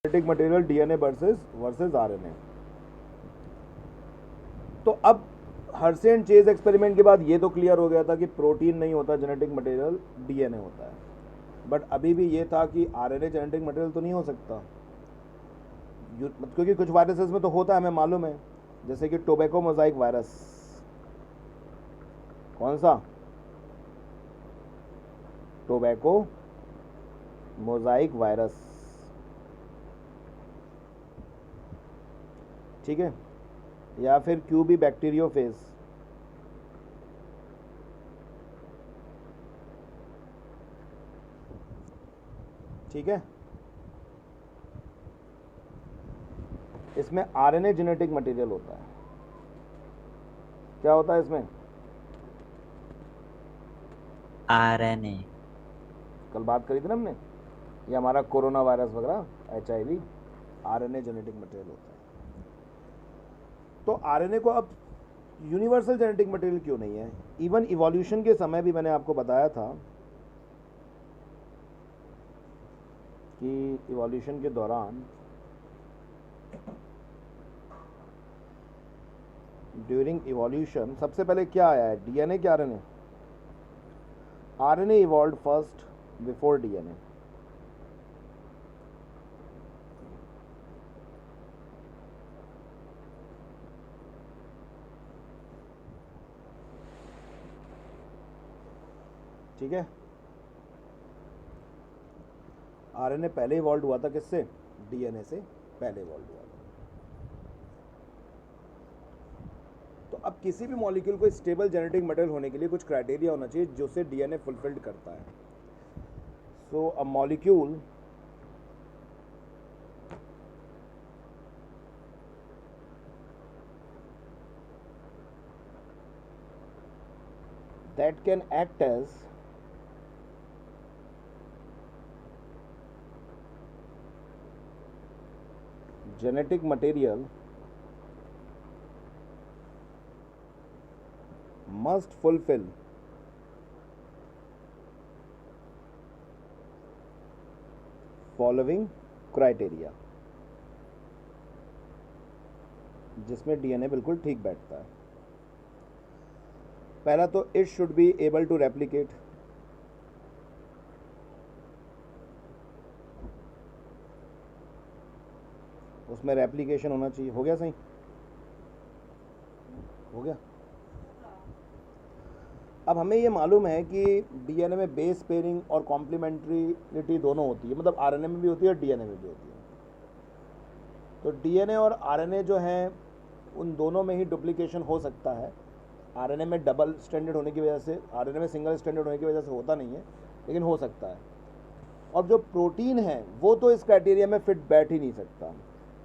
Genetic material DNA versus RNA. तो अब Hershey and chase experiment के बाद ये तो क्लियर हो गया था कि प्रोटीन नहीं होता जेनेटिक मटेरियल, डीएनए होता है। बट अभी भी ये था कि आरएनए जेनेटिक मटेरियल तो नहीं हो सकता, क्योंकि कुछ वायरसेस में तो होता है, हमें मालूम है, जैसे कि टोबैको मोजाइक वायरस। कौन सा? टोबैको मोजाइक वायरस, ठीक है, या फिर क्यूबी बैक्टीरियोफेज, ठीक है। इसमें आरएनए जेनेटिक मटेरियल होता है। क्या होता है इसमें? आरएनए। कल बात करी थी ना हमने, ये हमारा कोरोना वायरस वगैरह HIV, आरएनए जेनेटिक मटेरियल होता है। तो आरएनए को अब यूनिवर्सल जेनेटिक मटेरियल क्यों नहीं है? इवन इवोल्यूशन के समय भी मैंने आपको बताया था कि इवोल्यूशन के दौरान ड्यूरिंग इवोल्यूशन सबसे पहले क्या आया है, डीएनए क्या RNA? RNA evolve first before DNA. ठीक है, आरएनए पहले इवॉल्व हुआ था किससे? डीएनए से पहले इवॉल्व हुआ था। तो अब किसी भी मॉलिक्यूल को स्टेबल जेनेटिक मटेरियल होने के लिए कुछ क्राइटेरिया होना चाहिए जो से डीएनए फुलफिल्ड करता है। So a molecule that can act as genetic material must fulfill following criteria, जिसमें डीएनए बिल्कुल ठीक बैठता है। पहला तो it should be able to replicate, उसमें रेप्लिकेशन होना चाहिए। हो गया? सही हो गया। अब हमें ये मालूम है कि डीएनए में बेस पेयरिंग और कॉम्प्लीमेंट्रिटी दोनों होती है, मतलब आरएनए में भी होती है, डीएनए में भी होती है। तो डीएनए और आरएनए जो हैं उन दोनों में ही डुप्लीकेशन हो सकता है। आरएनए में डबल स्टैंडर्ड होने की वजह से, आरएनए में सिंगल स्टैंडर्ड होने की वजह से होता नहीं है, लेकिन हो सकता है। और जो प्रोटीन है वो तो इस क्राइटेरिया में फिट बैठ ही नहीं सकता।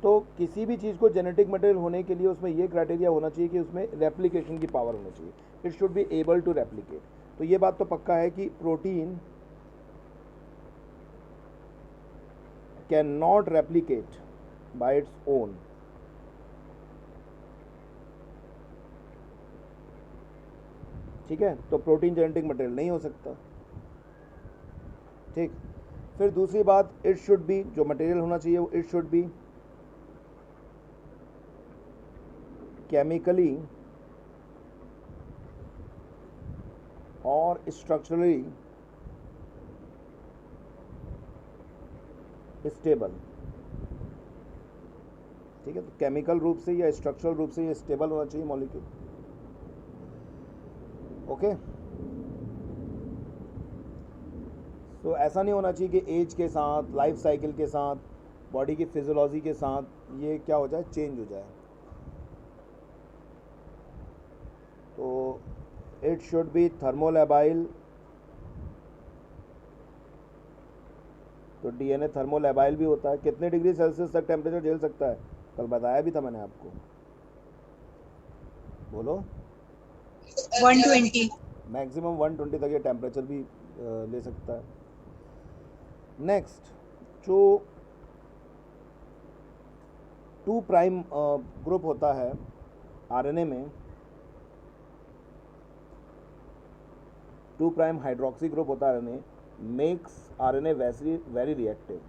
तो किसी भी चीज़ को जेनेटिक मटेरियल होने के लिए उसमें ये क्राइटेरिया होना चाहिए कि उसमें रेप्लिकेशन की पावर होनी चाहिए, it should be able to replicate. तो ये बात तो पक्का है कि protein can not replicate by its own. ठीक है, तो प्रोटीन जेनेटिक मटेरियल नहीं हो सकता। ठीक, फिर दूसरी बात, इट शुड बी, जो मटेरियल होना चाहिए वो इट शुड बी केमिकली और स्ट्रक्चरली स्टेबल। ठीक है, तो केमिकल रूप से या स्ट्रक्चरल रूप से ये स्टेबल होना चाहिए मॉलिक्यूल। ओके, तो ऐसा नहीं होना चाहिए कि एज के साथ, लाइफ साइकिल के साथ, बॉडी की फिजियोलॉजी के साथ ये क्या हो जाए, चेंज हो जाए। तो इट शुड बी थर्मोलेबाइल। तो डीएनए थर्मोलेबाइल भी होता है। कितने डिग्री सेल्सियस तक टेम्परेचर झेल सकता है? कल बताया भी था मैंने आपको, बोलो। 120। मैक्सिमम 120 तक ये टेम्परेचर भी ले सकता है। नेक्स्ट, जो 2 प्राइम ग्रुप होता है आरएनए में, 2 प्राइम हाइड्रोक्सी ग्रुप होता है RNA, makes RNA very reactive.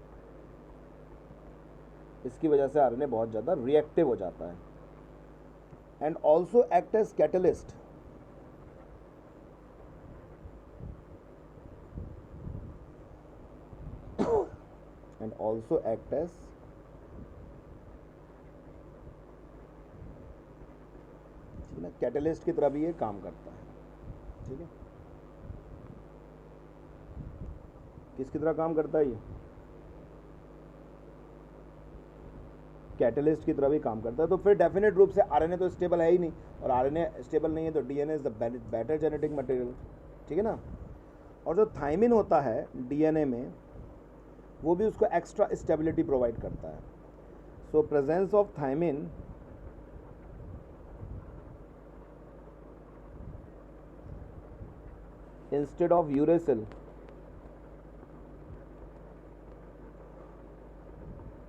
इसकी वजह से आरएनए बहुत ज़्यादा रिएक्टिव हो जाता है and also act as catalyst. And also act as catalyst की तरह भी ये काम करता है। ठीक है, किसकी तरह काम करता है ये? कैटलिस्ट की तरह भी काम करता है। तो फिर डेफिनेट रूप से आरएनए तो स्टेबल है ही नहीं, और आरएनए स्टेबल नहीं है तो DNA is the better genetic material. ठीक है ना। और जो थाइमिन होता है डीएनए में, वो भी उसको एक्स्ट्रा स्टेबिलिटी प्रोवाइड करता है। So presence of thymine instead of uracil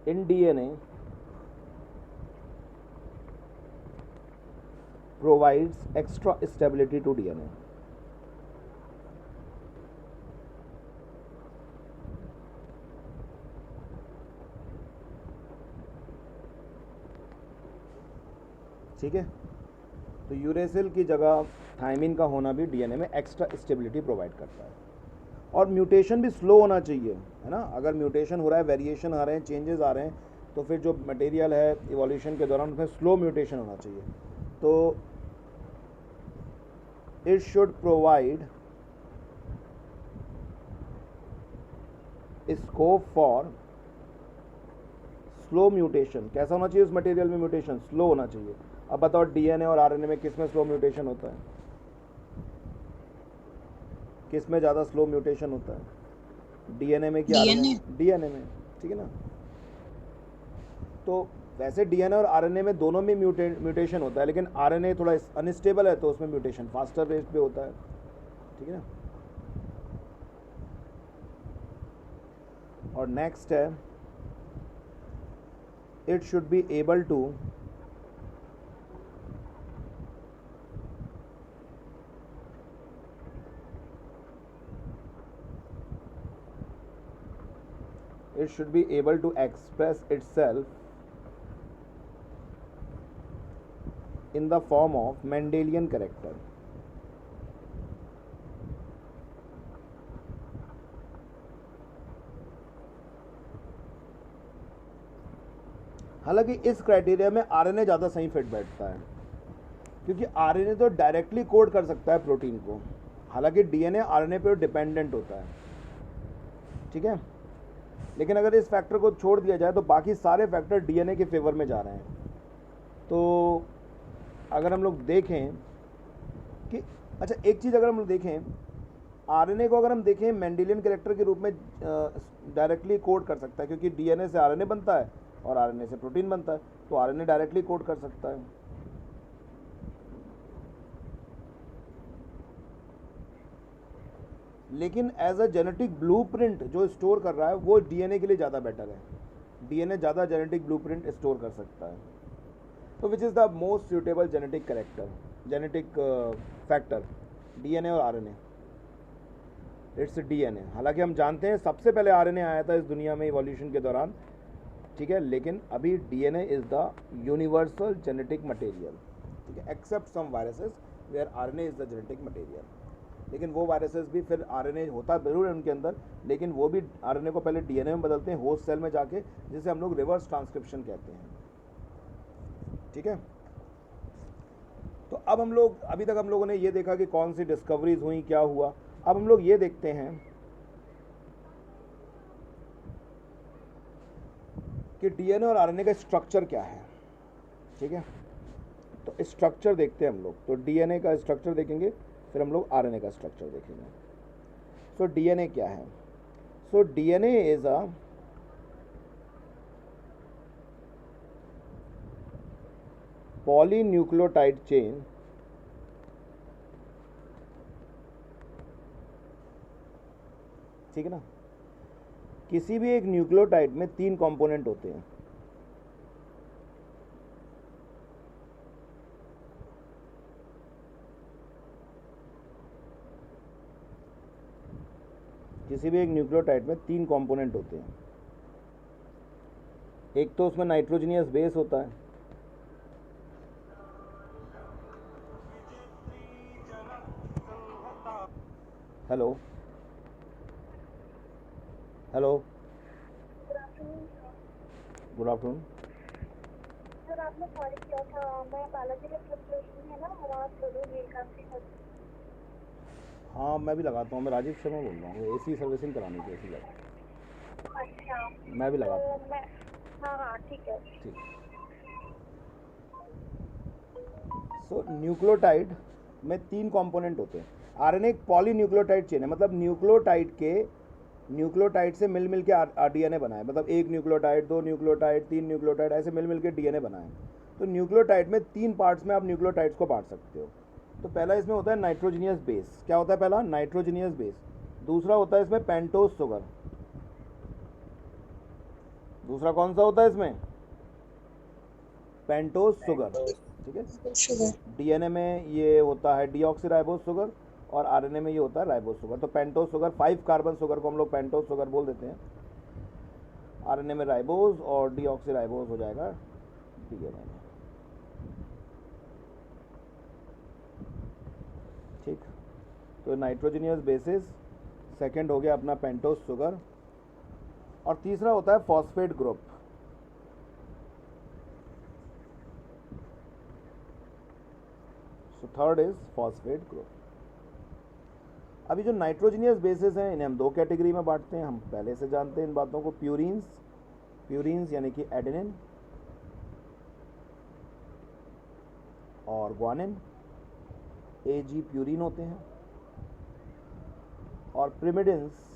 in DNA provides extra stability to DNA. ठीक है, तो यूरेसिल की जगह थाइमिन का होना भी डीएनए में एक्स्ट्रा स्टेबिलिटी प्रोवाइड करता है। और म्यूटेशन भी स्लो होना चाहिए, है ना। अगर म्यूटेशन हो रहा है, वेरिएशन आ रहे हैं, चेंजेस आ रहे हैं, तो फिर जो मटेरियल है इवोल्यूशन के दौरान उसमें स्लो म्यूटेशन होना चाहिए। तो it should provide scope for slow mutation. कैसा होना चाहिए उस मटेरियल में म्यूटेशन? स्लो होना चाहिए। अब बताओ डीएनए और आरएनए में किस में स्लो म्यूटेशन होता है? किस में ज़्यादा स्लो म्यूटेशन होता है? डीएनए में कि आरएनए? डीएनए में। ठीक है ना। तो वैसे डीएनए और आरएनए में दोनों में म्यूटेशन होता है, लेकिन आरएनए थोड़ा अनस्टेबल है तो उसमें म्यूटेशन फास्टर रेट पे होता है। ठीक है ना। और नेक्स्ट है, it should be able to it should be able to express itself in the form of Mendelian character. हालांकि इस क्राइटेरिया में आरएनए ज़्यादा सही फिट बैठता है, क्योंकि आरएनए तो डायरेक्टली कोड कर सकता है प्रोटीन को, हालांकि डीएनए आरएनए पे डिपेंडेंट होता है। ठीक है, लेकिन अगर इस फैक्टर को छोड़ दिया जाए तो बाकी सारे फैक्टर डीएनए के फेवर में जा रहे हैं। तो अगर हम लोग देखें कि अच्छा, एक चीज़ अगर हम लोग देखें, आरएनए को अगर हम देखें मेंडेलियन कैरेक्टर के रूप में डायरेक्टली कोड कर सकता है, क्योंकि डीएनए से आरएनए बनता है और आरएनए से प्रोटीन बनता है, तो आरएनए डायरेक्टली कोड कर सकता है। लेकिन एज अ जेनेटिक ब्लूप्रिंट जो स्टोर कर रहा है वो डीएनए के लिए ज़्यादा बेटर है। डीएनए ज़्यादा जेनेटिक ब्लूप्रिंट स्टोर कर सकता है। तो which is the most suitable genetic character, genetic factor, DNA और आरएनए? It's DNA. हालांकि हम जानते हैं सबसे पहले आरएनए आया था इस दुनिया में इवोल्यूशन के दौरान, ठीक है, लेकिन अभी DNA is the universal genetic material. ठीक है, except some viruses where RNA is the genetic material. लेकिन वो वायरसेस भी फिर आरएनए होता जरूर है उनके अंदर, लेकिन वो भी आरएनए को पहले डीएनए में बदलते हैं होस्ट सेल में जाके, जिसे हम लोग रिवर्स ट्रांसक्रिप्शन कहते हैं। ठीक है, तो अब हम लोग, अभी तक हम लोगों ने ये देखा कि कौन सी डिस्कवरीज हुई, क्या हुआ। अब हम लोग ये देखते हैं कि डीएनए और आरएनए का स्ट्रक्चर क्या है। ठीक है, तो स्ट्रक्चर देखते हैं हम लोग। तो डीएनए का स्ट्रक्चर देखेंगे, फिर हम लोग आरएनए का स्ट्रक्चर देखेंगे। सो डीएनए क्या है? So DNA is a polynucleotide chain ठीक है ना। किसी भी एक न्यूक्लियोटाइड में 3 कंपोनेंट होते हैं। किसी भी एक न्यूक्लियोटाइड में 3 कंपोनेंट होते हैं। एक तो उसमें नाइट्रोजनियस बेस होता है, hello hello, good afternoon. Sir आपने कॉल किया था, मैं बालाजी इलेक्ट्रिक है ना, वहाँ सोलर व्हील का आपके। हाँ मैं भी लगाता हूँ, मैं राजीव शर्मा बोल रहा हूँ, एसी सर्विसिंग करानी थी, एसी लगा। अच्छा, मैं भी तो लगाता हूँ। मैं, हाँ हाँ ठीक है। ठीक। सो न्यूक्लियोटाइड में 3 कंपोनेंट होते हैं। आरएनए एक पॉलीन्यूक्लियोटाइड चेन है, मतलब न्यूक्लियोटाइड से मिल मिल के डीएनए बना है, मतलब एक न्यूक्लियोटाइड, 2 न्यूक्लियोटाइड, 3 न्यूक्लियोटाइड, ऐसे मिल मिल के डीएनए बना है। तो न्यूक्लियोटाइड में 3 पार्ट्स में आप न्यूक्लियोटाइड्स को बांट सकते हो। तो पहला इसमें होता है नाइट्रोजनियस बेस। क्या होता है पहला? Nitrogenous base. दूसरा होता है इसमें पेंटोज शुगर। दूसरा कौन सा होता है इसमें? Pentose sugar. ठीक है। शुगर। डीएनए में ये होता है डीऑक्सीराइबोस शुगर, और आरएनए में ये होता है राइबोस शुगर। तो पेंटोज शुगर, 5 कार्बन शुगर को हम लोग पेंटोज शुगर बोल देते हैं। आरएनए में राइबोस और डीऑक्सीराइबोस हो जाएगा डीएनए में। ठीक। तो नाइट्रोजनियस बेसिस, सेकंड हो गया अपना पेंटोज शुगर, और तीसरा होता है phosphate group. So third is phosphate group. अभी जो नाइट्रोजनियस बेसिस हैं इन्हें हम 2 कैटेगरी में बांटते हैं, हम पहले से जानते हैं इन बातों को। प्यूरिन्स यानी कि एडेनिन और ग्वानिन, एजी प्यूरिन होते हैं। और प्रिमिडिन्स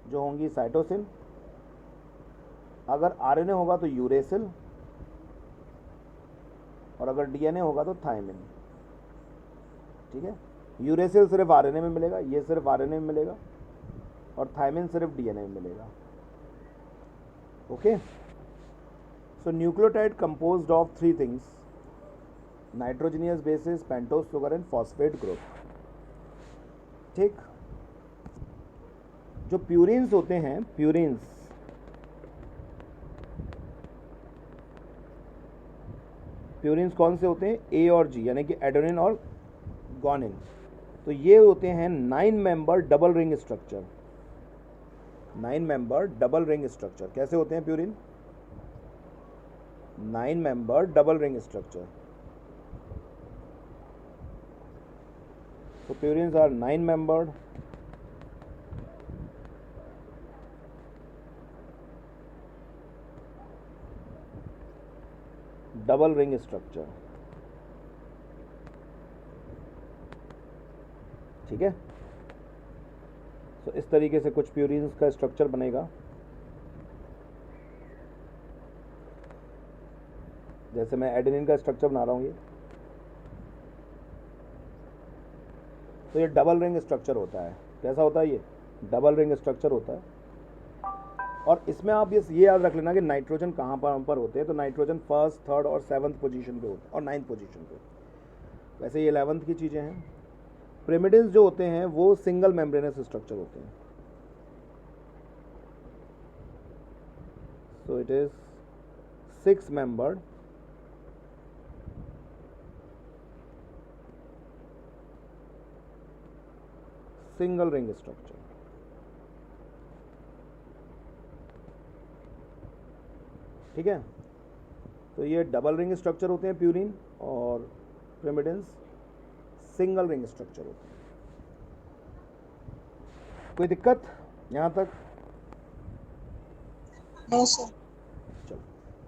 जो होंगी साइटोसिन, अगर आरएनए होगा तो यूरेसिल, और अगर डीएनए होगा तो थायमिन। ठीक है। यूरेसिल सिर्फ आरएनए में मिलेगा, ये सिर्फ आरएनए में मिलेगा, और थायमिन सिर्फ डीएनए में मिलेगा। Okay. So nucleotide composed of 3 things: nitrogenous basis, pentose sugar and phosphate group. ठीक। जो प्यूरिन्स होते हैं, प्यूरिन्स कौन से होते हैं? ए और जी, यानी कि एडेनिन और ग्वानिन। तो ये होते हैं 9 member double ring structure. 9 member double ring structure कैसे होते हैं purine? 9 member double ring structure. So purines are 9 membered double ring structure. ठीक है। तो इस तरीके से कुछ प्यूरिन्स का स्ट्रक्चर बनेगा। जैसे मैं एडेनिन का स्ट्रक्चर बना रहा हूँ ये, तो ये डबल रिंग स्ट्रक्चर होता है। कैसा होता है ये? डबल रिंग स्ट्रक्चर होता है। और इसमें आप ये याद रख लेना कि नाइट्रोजन कहाँ पर होते हैं। तो नाइट्रोजन 1st, 3rd और 7th पोजीशन पे होते हैं, और 9th पोजीशन पे। वैसे ये 11th की चीज़ें हैं। प्रिमिडिन्स जो होते हैं वो सिंगल मेम्ब्रेनस स्ट्रक्चर होते हैं। So it is 6 membered single ring structure. ठीक है। तो ये डबल रिंग स्ट्रक्चर होते हैं प्यूरिन, और प्रिमिडिन्स सिंगल रिंग स्ट्रक्चर होते हैं। कोई दिक्कत यहाँ तक? No sir. चलो,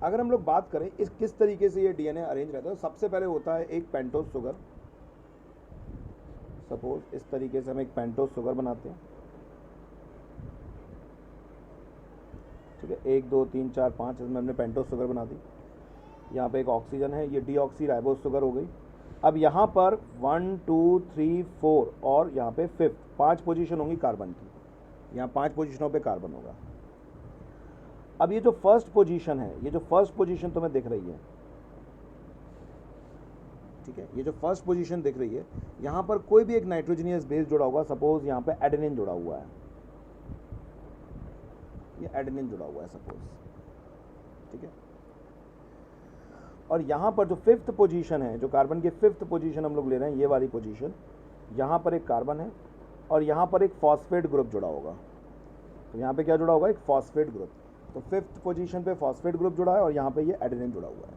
अगर हम लोग बात करें इस किस तरीके से ये डीएनए अरेंज रहता है, तो सबसे पहले होता है एक पेंटोज शुगर। सपोज इस तरीके से हम एक पेंटोज शुगर बनाते हैं। ठीक है। 1 2 3 4 5 इसमें हमने पेंटोज शुगर बना दी। यहाँ पे एक ऑक्सीजन है, ये डीऑक्सीराइबोस शुगर हो गई। अब यहाँ पर 1 2 3 4 और यहाँ पे 5th, 5 पोजीशन होंगी कार्बन की। यहाँ 5 पोजीशनों पे कार्बन होगा। अब ये जो फर्स्ट पोजीशन है, ये जो फर्स्ट पोजीशन तुम्हें दिख रही है, ठीक है, ये जो फर्स्ट पोजीशन दिख रही है, यहाँ पर कोई भी एक नाइट्रोजनियस बेस जुड़ा होगा। सपोज यहाँ पे एडेनिन जुड़ा हुआ है, ये एडेनिन जुड़ा हुआ है सपोज, ठीक है। और यहाँ पर जो 5th पोजीशन है, जो कार्बन की 5th पोजीशन हम लोग ले रहे हैं, ये वाली पोजीशन, यहाँ पर एक कार्बन है और यहाँ पर एक फॉस्फेट ग्रुप जुड़ा होगा। तो यहाँ पे क्या जुड़ा होगा? एक फॉस्फेट ग्रुप। तो 5th पोजीशन पे फॉस्फेट ग्रुप जुड़ा है और यहाँ पे ये एडेनिन जुड़ा हुआ है,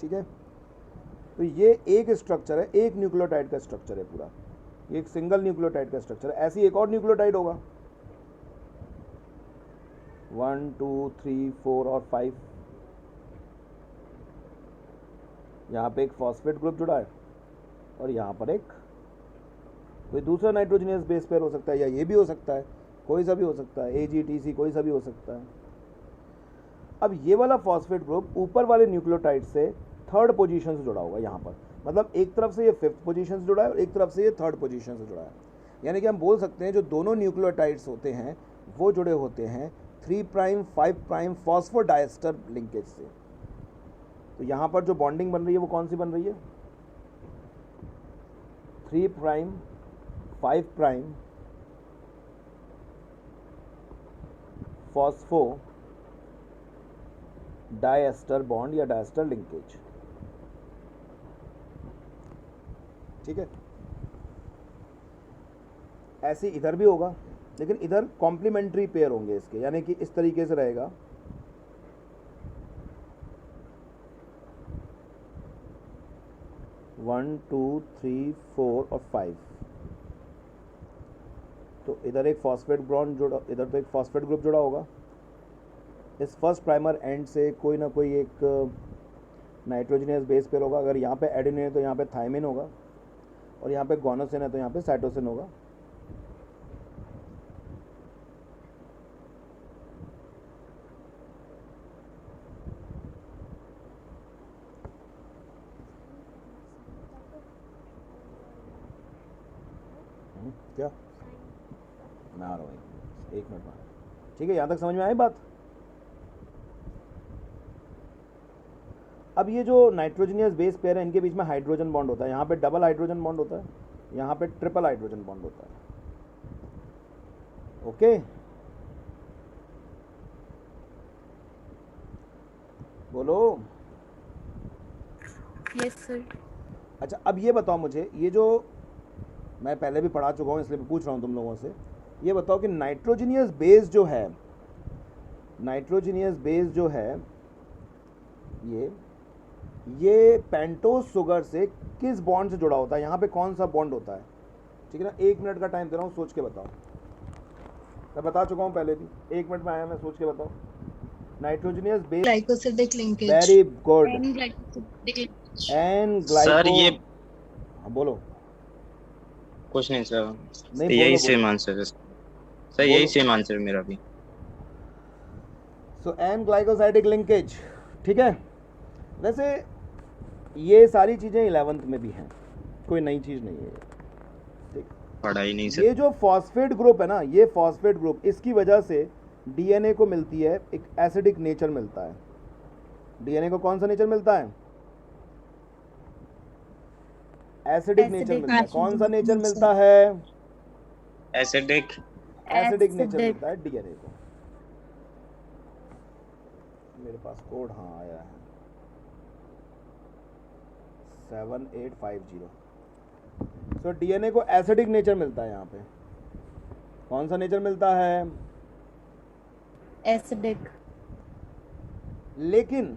ठीक है। तो ये एक स्ट्रक्चर है, एक न्यूक्लियोटाइड का स्ट्रक्चर है पूरा, ये एक सिंगल न्यूक्लियोटाइड का स्ट्रक्चर है। ऐसी एक और न्यूक्लियोटाइड होगा 1 2 3 4 और 5। यहाँ पे एक फॉस्फेट ग्रुप जुड़ा है और यहाँ पर एक कोई दूसरा नाइट्रोजनियस बेस पेयर हो सकता है, या ये भी हो सकता है, कोई सा भी हो सकता है, AgTC कोई सा भी हो सकता है। अब ये वाला फॉस्फेट ग्रुप ऊपर वाले न्यूक्लियोटाइड से 3rd पोजीशन से जुड़ा होगा यहाँ पर, मतलब एक तरफ से ये 5th पोजीशन से जुड़ा है और एक तरफ से ये 3rd पोजीशन से जुड़ा है। यानी कि हम बोल सकते हैं जो दोनों न्यूक्लियोटाइड्स होते हैं वो जुड़े होते हैं 3 प्राइम 5 प्राइम फॉस्फोडाइस्टर लिंकेज से। तो यहाँ पर जो बॉन्डिंग बन रही है वो कौन सी बन रही है? 3 prime 5 prime phospho diester bond या डाइएस्टर लिंकेज, ठीक है। ऐसे इधर भी होगा, लेकिन इधर कॉम्प्लीमेंट्री पेयर होंगे इसके, यानी कि इस तरीके से रहेगा। वन 2 3 4 और 5। तो इधर एक फॉस्फेट बॉन्ड जुड़ा, इधर तो एक फॉस्फेट ग्रुप जुड़ा होगा। इस फर्स्ट प्राइमर एंड से कोई ना कोई एक नाइट्रोजनियस बेस पेयर होगा। अगर यहाँ पे एडेनिन है तो यहाँ पे थायमिन होगा, और यहाँ पे गोनोसिन है तो यहाँ पे साइटोसिन होगा। क्या? मैं आ रहा हूँ, एक मिनट में, ठीक है। यहाँ तक समझ में आई बात? अब ये जो नाइट्रोजनियस बेस पेयर है इनके बीच में हाइड्रोजन बॉन्ड होता है। यहाँ पे डबल हाइड्रोजन बॉन्ड होता है, यहाँ पे ट्रिपल हाइड्रोजन बॉन्ड होता है, ओके। बोलो। Yes sir. अच्छा, अब ये बताओ मुझे, ये जो मैं पहले भी पढ़ा चुका हूँ इसलिए मैं पूछ रहा हूँ तुम लोगों से, ये बताओ कि नाइट्रोजनियस बेस जो है, नाइट्रोजनियस बेस जो है ये पेंटोज शुगर से किस बॉन्ड से जुड़ा होता है? यहाँ पे कौन सा बॉन्ड होता है? ठीक है ना, 1 मिनट का टाइम दे रहा हूँ, सोच के बताओ। मैं बता चुका हूँ पहले भी, 1 मिनट में आया, मैं सोच के बताओ। Nitrogenous base, glycosidic linkage. Very good. N glycosidic linkage. N sir glyco, ये हाँ बोलो। कुछ नहीं सर, नहीं, यही बोलो, सेम बोलो। आंसर है सर, यही सेम आंसर मेरा भी। सो एन ग्लाइकोसाइडिक लिंकेज, ठीक है। वैसे ये सारी चीज़ें 11th में भी हैं, कोई नई चीज़ नहीं है, ठीक। पढ़ाई नहीं सर। ये जो फॉस्फेट ग्रुप है ना, ये फॉस्फेट ग्रुप, इसकी वजह से डीएनए को मिलती है एक एसिडिक नेचर मिलता है। डीएनए को कौन सा नेचर मिलता है? एसिडिक नेचर मिलता है। कौन सा नेचर मिलता है? एसिडिक। एसिडिक नेचर मिलता है डीएनए को। मेरे पास कोड हाँ आया है 7850। तो डीएनए को एसिडिक नेचर मिलता है। यहाँ पे कौन सा नेचर मिलता है? एसिडिक। लेकिन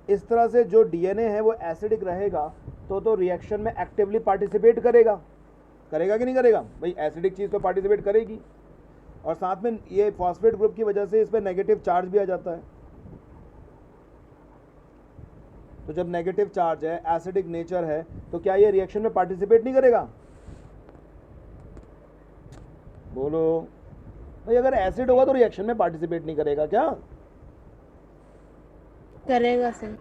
इस तरह से जो डीएनए है वो एसिडिक रहेगा तो रिएक्शन में एक्टिवली पार्टिसिपेट करेगा, करेगा कि नहीं करेगा? भाई एसिडिक चीज़ तो पार्टिसिपेट करेगी, और साथ में ये फॉस्फेट ग्रुप की वजह से इस पर नेगेटिव चार्ज भी आ जाता है। तो जब नेगेटिव चार्ज है, एसिडिक नेचर है, तो क्या ये रिएक्शन में पार्टिसिपेट नहीं करेगा? बोलो भाई, अगर एसिड होगा तो रिएक्शन में पार्टिसिपेट नहीं करेगा क्या? करेगा सर।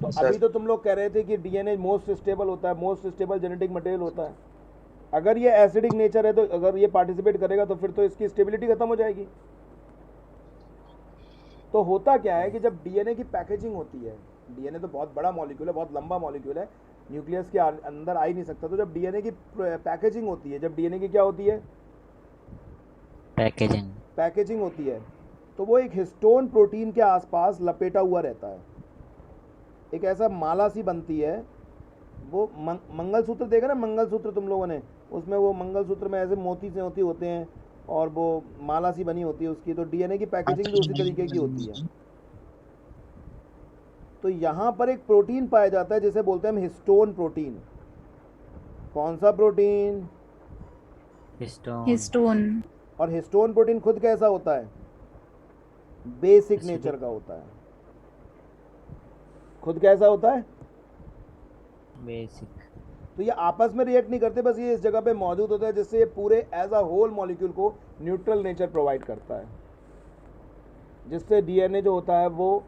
तो अभी तो तुम लोग कह रहे थे कि डीएनए मोस्ट स्टेबल होता है, मोस्ट स्टेबल जेनेटिक मटेरियल होता है। अगर ये एसिडिक नेचर है तो अगर ये पार्टिसिपेट करेगा तो फिर तो इसकी स्टेबिलिटी खत्म हो जाएगी। तो होता क्या है कि जब डीएनए की पैकेजिंग होती है, डीएनए तो बहुत बड़ा मॉलिक्यूल है, बहुत लंबा मॉलिक्यूल है, न्यूक्लियस के अंदर आ ही नहीं सकता। तो जब डीएनए की पैकेजिंग होती है, जब डीएनए की क्या होती है, पैकेजिंग होती है, तो वो एक हिस्टोन प्रोटीन के आसपास लपेटा हुआ रहता है, एक ऐसा माला सी बनती है। वो मंगलसूत्र देखा ना, मंगलसूत्र तुम लोगों ने, उसमें वो मंगलसूत्र में ऐसे मोती से मोती होते हैं और वो माला सी बनी होती है उसकी, तो डीएनए की पैकेजिंग भी उसी तरीके की होती है। तो यहाँ पर एक प्रोटीन पाया जाता है जिसे बोलते हैं हम हिस्टोन प्रोटीन। कौन सा प्रोटीन? हिस्टोन। और हिस्टोन प्रोटीन खुद कैसा होता है? बेसिक नेचर का होता है। खुद कैसा होता है? बेसिक। तो ये आपस में रिएक्ट नहीं करते, बस ये इस जगह पे मौजूद होता है, जिससे ये पूरे एज अ होल मॉलिक्यूल को न्यूट्रल नेचर प्रोवाइड करता है, जिससे डीएनए जो होता है वो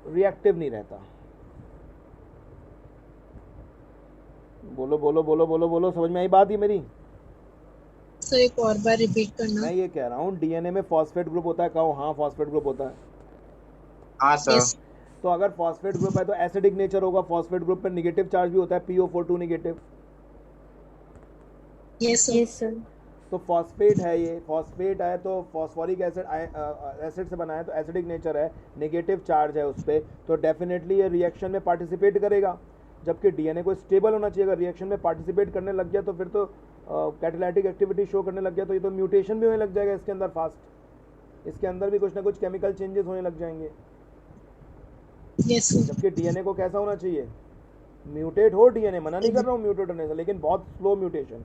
रिएक्टिव नहीं रहता। बोलो बोलो बोलो बोलो बोलो, समझ में आई बात ये मेरी? सर एक और बार रिपीट करना। मैं ये कह रहा हूँ डीएनए में फॉस्फेट ग्रुप होता है। कहो हाँ, फॉस्फेट ग्रुप होता है। हाँ सर। Yes. तो अगर फॉस्फेट ग्रुप है तो एसिडिक नेचर होगा। फॉस्फेट ग्रुप पर निगेटिव चार्ज भी होता है, PO42 निगेटिव। Yes sir. तो फॉस्फेट है, ये फॉस्फेट है तो फॉस्फोरिक एसिड एसिड से बना है, तो एसिडिक नेचर है, नेगेटिव चार्ज है उस पर, तो डेफिनेटली ये रिएक्शन में पार्टिसिपेट करेगा। जबकि डीएनए को स्टेबल होना चाहिए, अगर रिएक्शन में पार्टिसिपेट करने लग गया तो फिर तो कैटालाइटिक एक्टिविटी शो करने लग गया तो ये तो म्यूटेशन भी होने लग जाएगा इसके अंदर फास्ट। इसके अंदर भी कुछ ना कुछ केमिकल चेंजेस होने लग जाएंगे। Yes sir. जबकि डीएनए को कैसा होना चाहिए? म्यूटेट हो डीएनए, मना नहीं कर रहा हूँ म्यूटेट होने से, लेकिन बहुत स्लो म्यूटेशन।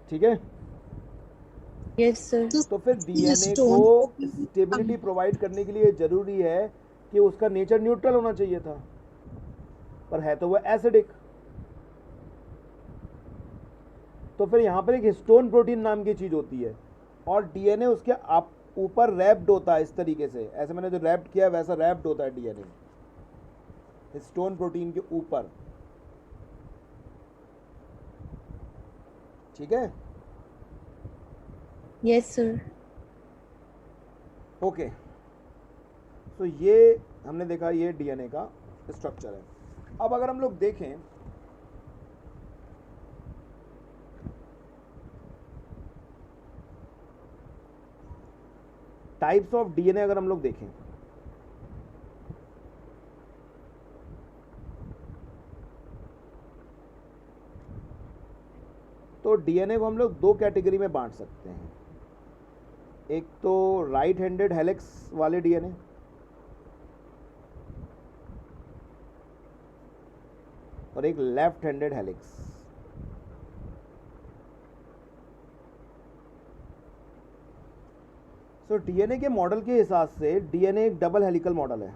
ठीक है? Yes sir. तो फिर डीएनए को स्टेबिलिटी प्रोवाइड करने के लिए जरूरी है कि उसका नेचर न्यूट्रल होना चाहिए था, पर है तो वो एसिडिक। तो फिर यहाँ पर एक हिस्टोन प्रोटीन नाम की चीज होती है और डीएनए उसके आप ऊपर रैप्ड होता है इस तरीके से, ऐसे मैंने जो रैप्ड किया वैसा रैप्ड होता है डीएनए हिस्टोन प्रोटीन के ऊपर। ठीक है? Yes sir. ओके, तो ये हमने देखा, ये डीएनए का स्ट्रक्चर है। अब अगर हम लोग देखें टाइप्स ऑफ डीएनए, अगर हम लोग देखें तो डीएनए को हम लोग दो कैटेगरी में बांट सकते हैं। एक तो राइट हैंडेड हेलिक्स वाले डीएनए, और एक लेफ्ट हैंडेड हेलिक्स। तो डीएनए के मॉडल के हिसाब से डीएनए एक डबल हेलिकल मॉडल है।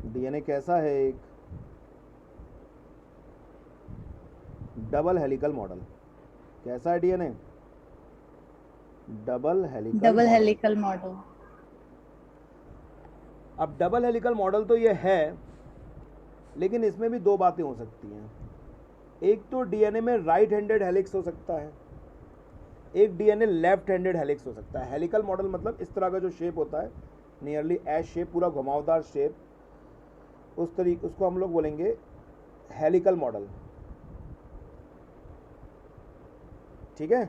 डीएनए कैसा है? एक डबल हेलिकल मॉडल। कैसा है डीएनए? Double helical model. अब डबल हेलिकल मॉडल तो ये है, लेकिन इसमें भी दो बातें हो सकती हैं। एक तो डीएनए में राइट हैंडेड हेलिक्स हो सकता है, एक डीएनए लेफ्ट हैंडेड हेलिक्स हो सकता है। हेलिकल मॉडल मतलब इस तरह का जो शेप होता है, नियरली एस शेप, पूरा घुमावदार शेप, उस तरीके, उसको हम लोग बोलेंगे हेलिकल मॉडल। ठीक है?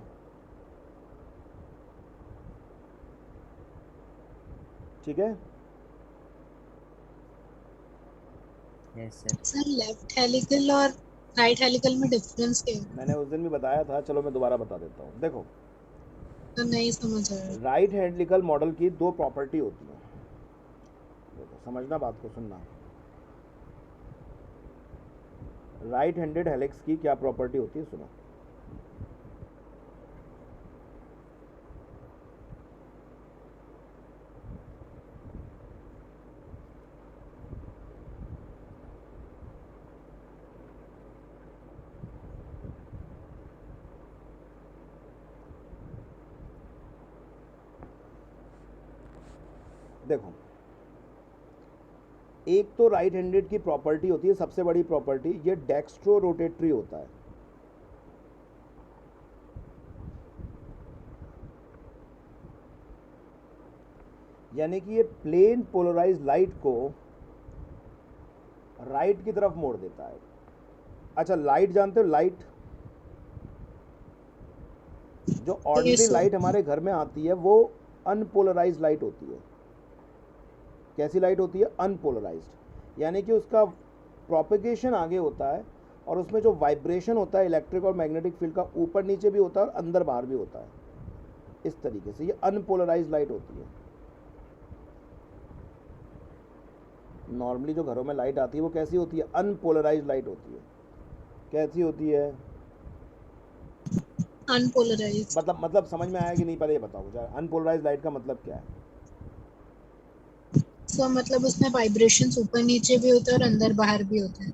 ठीक है? Yes sir. Sir left helical और राइट हेलिकल में डिफरेंस क्या है? मैंने उस दिन भी बताया था, चलो मैं दोबारा बता देता हूँ। देखो, तो नहीं समझ आया। राइट हेलिकल मॉडल की दो प्रॉपर्टी होती है। देखो, समझना बात को, सुनना। राइट हैंडेड हेलिक्स की क्या प्रॉपर्टी होती है, सुनो। देखो, एक तो राइट हैंडेड की प्रॉपर्टी होती है, सबसे बड़ी प्रॉपर्टी, ये डेक्स्ट्रो रोटेटरी होता है। यानी कि ये प्लेन पोलराइज लाइट को राइट की तरफ मोड़ देता है। अच्छा, लाइट जानते हो? लाइट, जो ऑर्डिनरी sir. लाइट हमारे घर में आती है वो अनपोलराइज लाइट होती है। कैसी लाइट होती है? अनपोलराइज्ड, यानी कि उसका प्रोपेगेशन आगे होता है और उसमें जो वाइब्रेशन होता है इलेक्ट्रिक और मैग्नेटिक फील्ड का, ऊपर नीचे भी होता है और अंदर बाहर भी होता है। इस तरीके से ये अनपोलराइज लाइट होती है। नॉर्मली जो घरों में लाइट आती है वो कैसी होती है? अनपोलराइज लाइट होती है। कैसी होती है? Unpolarized. मतलब समझ में आया कि नहीं? पहले ये बताओ मुझे, अनपोलराइज लाइट का मतलब क्या है? So मतलब उसमें वाइब्रेशंस ऊपर नीचे भी होते हैं और अंदर बाहर भी होते हैं।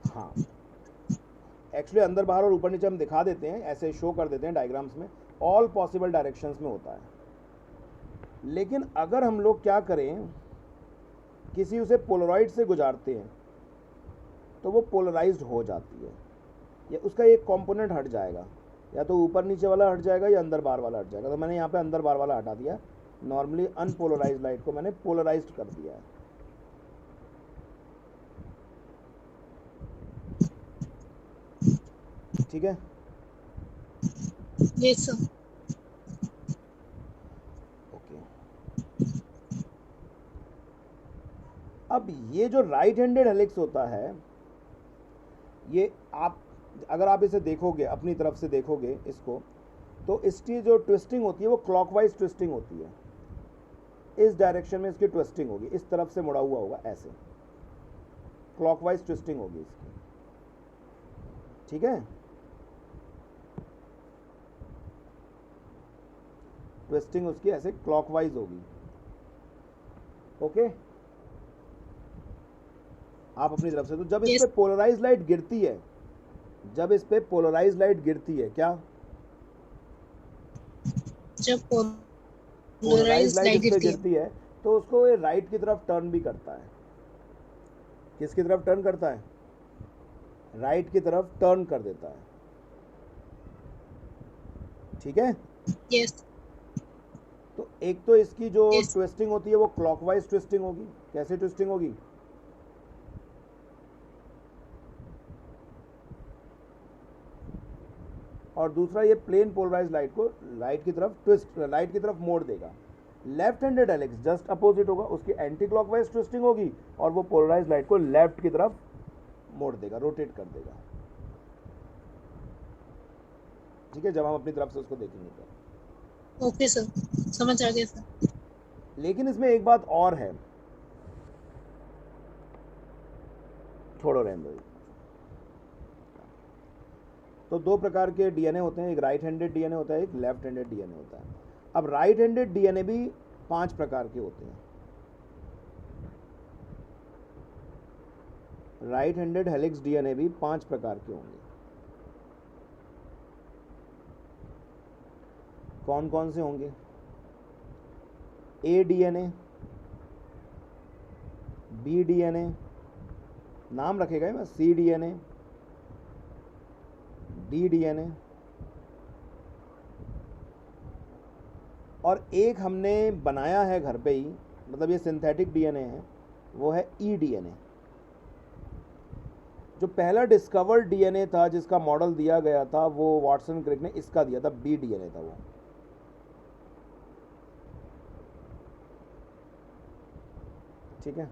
हाँ, एक्चुअली अंदर बाहर और ऊपर नीचे हम दिखा देते हैं, ऐसे शो कर देते हैं डायग्राम्स में, ऑल पॉसिबल डायरेक्शंस में होता है। लेकिन अगर हम लोग क्या करें, किसी उसे पोलराइड से गुजारते हैं तो वो पोलराइज्ड हो जाती है, या उसका एक कंपोनेंट हट जाएगा, या तो ऊपर नीचे वाला हट जाएगा या अंदर बाहर वाला हट जाएगा। तो मैंने यहाँ पे अंदर बाहर वाला हटा दिया। नॉर्मली अनपोलराइज्ड लाइट को मैंने पोलराइज्ड कर दिया है। ठीक है? Yes sir. ओके। अब ये जो राइट हैंडेड हेलिक्स होता है, ये अगर आप इसे देखोगे, अपनी तरफ से देखोगे इसको, तो इसकी जो ट्विस्टिंग होती है वो क्लॉकवाइज ट्विस्टिंग होती है। इस डायरेक्शन में इसकी ट्विस्टिंग होगी, इस तरफ से मुड़ा हुआ होगा, ऐसे क्लॉकवाइज ट्विस्टिंग होगी इसकी। ठीक है? ट्विस्टिंग उसकी ऐसे क्लॉकवाइज होगी। ओके, आप अपनी तरफ से। तो जब इस पे पोलराइज लाइट गिरती है, जब इस पे पोलराइज लाइट गिरती है, क्या जब पोलराइज पोलराइज लाइट लाइट इस पे गिरती है गिरती है तो उसको ये राइट की तरफ टर्न भी करता है। किसकी तरफ टर्न करता है? राइट की तरफ टर्न कर देता है। ठीक है? yes तो एक तो इसकी जो yes ट्विस्टिंग होती है वो क्लॉकवाइज ट्विस्टिंग होगी। कैसे ट्विस्टिंग होगी? और दूसरा, ये प्लेन पोलराइज लाइट को लाइट की तरफ मोड़ देगा। Left handed helix just opposite होगा, उसकी एंटी क्लॉकवाइज ट्विस्टिंग होगी और वो पोलराइज लाइट को लेफ्ट की तरफ मोड़ देगा, रोटेट कर देगा। ठीक है? जब हम अपनी तरफ से उसको देखेंगे तो। ओके सर, समझ आ गया सर। लेकिन इसमें एक बात और है, छोड़ो, रहने दो। तो दो प्रकार के डीएनए होते हैं, एक राइट हैंडेड डीएनए होता है, एक लेफ्ट हैंडेड डीएनए होता है। अब राइट हैंडेड डीएनए भी 5 प्रकार के होते हैं। राइट हैंडेड हेलिक्स डीएनए भी 5 प्रकार के होंगे। कौन कौन से होंगे? ए डीएनए, बी डीएनए, नाम रखेगा मैं, सी डीएनए, डी डीएनए, और एक हमने बनाया है घर पे ही, मतलब ये सिंथेटिक डीएनए है, वो है ई डीएनए। जो पहला डिस्कवर्ड डीएनए था, जिसका मॉडल दिया गया था, वो वाटसन क्रिक ने इसका दिया था, बी डीएनए था वो। ठीक है?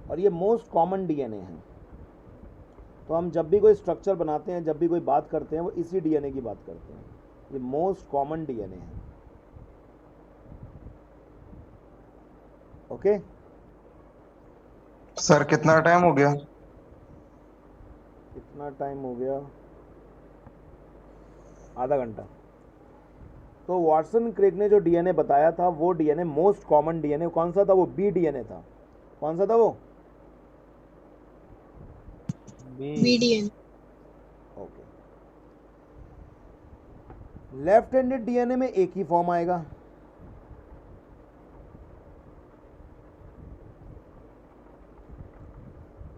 और ये मोस्ट कॉमन डीएनए है। तो हम जब भी कोई स्ट्रक्चर बनाते हैं, जब भी कोई बात करते हैं, वो इसी डीएनए की बात करते हैं। ये मोस्ट कॉमन डीएनए है। ओके? सर कितना टाइम हो गया? कितना टाइम हो गया? आधा घंटा। तो वाटसन क्रिक ने जो डीएनए बताया था, वो डीएनए मोस्ट कॉमन डीएनए कौन सा था? वो बी डीएनए था। कौन सा था वो? BDN। Okay. Left handed DNA में एक ही फॉर्म आएगा,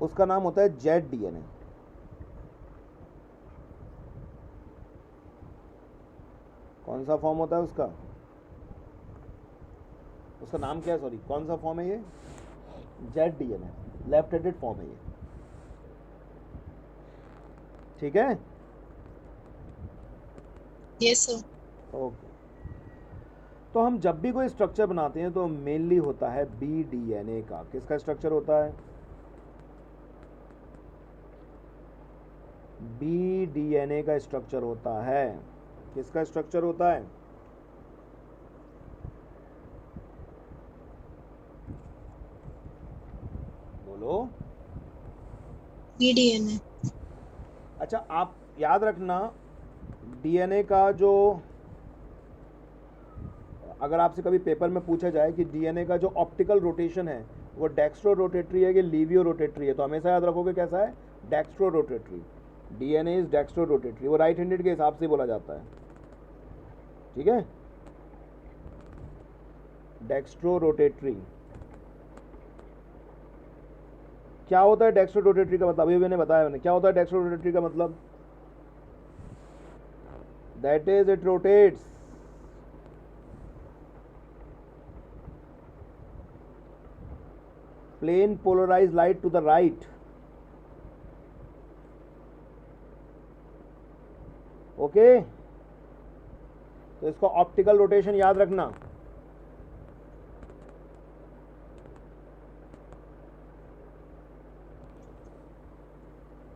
उसका नाम होता है जेड डीएनए। कौन सा फॉर्म होता है उसका? उसका नाम क्या है? सॉरी, कौन सा फॉर्म है ये? Z DNA, left handed form है ये। ठीक है, Yes, sir. ओके। तो हम जब भी कोई स्ट्रक्चर बनाते हैं तो मेनली होता है BDNA का। किसका स्ट्रक्चर होता है? BDNA का स्ट्रक्चर होता है। किसका स्ट्रक्चर होता है? बोलो। BDNA. अच्छा, आप याद रखना, DNA का जो, अगर आपसे कभी पेपर में पूछा जाए कि DNA का जो ऑप्टिकल रोटेशन है वो डेक्स्ट्रो रोटेटरी है कि लीवियो रोटेटरी है, तो हमेशा याद रखोगे कैसा है? Dextrorotatory. DNA is dextrorotatory. वो राइट हैंडेड के हिसाब से बोला जाता है, ठीक है, डेक्स्ट्रो रोटेटरी। क्या होता है डेक्स्ट्रो रोटेटरी का मतलब? अभी मैंने बताया, मैंने क्या होता है डेक्स्ट्रो रोटेटरी का मतलब? That is it rotates plane polarize light to the right. Okay, तो इसको ऑप्टिकल रोटेशन याद रखना।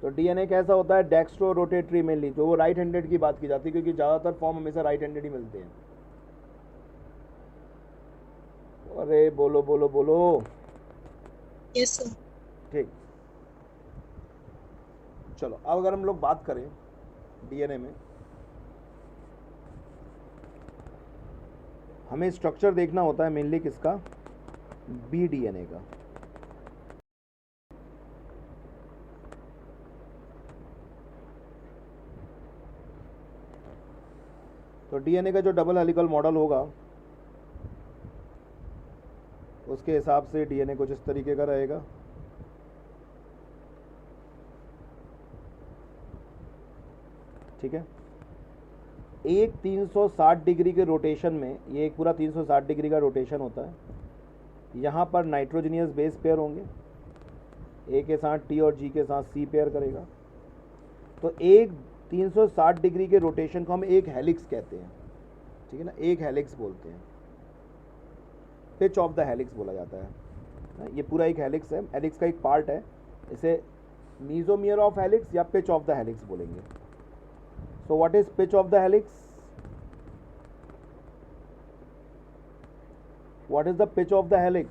तो डीएनए कैसा होता है? Dextrorotatory mainly. तो वो राइट हैंडेड की बात की जाती है क्योंकि ज़्यादातर फॉर्म हमेशा राइट हैंडेड ही मिलते हैं। अरे बोलो बोलो बोलो। Yes, sir. ठीक, चलो अब अगर हम लोग बात करें डीएनए में, हमें स्ट्रक्चर देखना होता है मेनली किसका? BDNA का। तो डीएनए का जो डबल हेलिकल मॉडल होगा उसके हिसाब से डीएनए कुछ इस तरीके का रहेगा। ठीक है, एक 360 डिग्री के रोटेशन में, ये एक पूरा 360 डिग्री का रोटेशन होता है। यहाँ पर नाइट्रोजनियस बेस पेयर होंगे, ए के साथ टी और जी के साथ सी पेयर करेगा। तो एक 360 डिग्री के रोटेशन को हम एक हेलिक्स कहते हैं, ठीक है ना, एक हेलिक्स बोलते हैं। पिच ऑफ द हेलिक्स बोला जाता है। ये पूरा एक हेलिक्स है, हेलिक्स का एक पार्ट है, इसे मीजोमियर ऑफ हेलिक्स या पिच ऑफ द हेलिक्स बोलेंगे। So what is pitch of the helix? What is the pitch of the helix?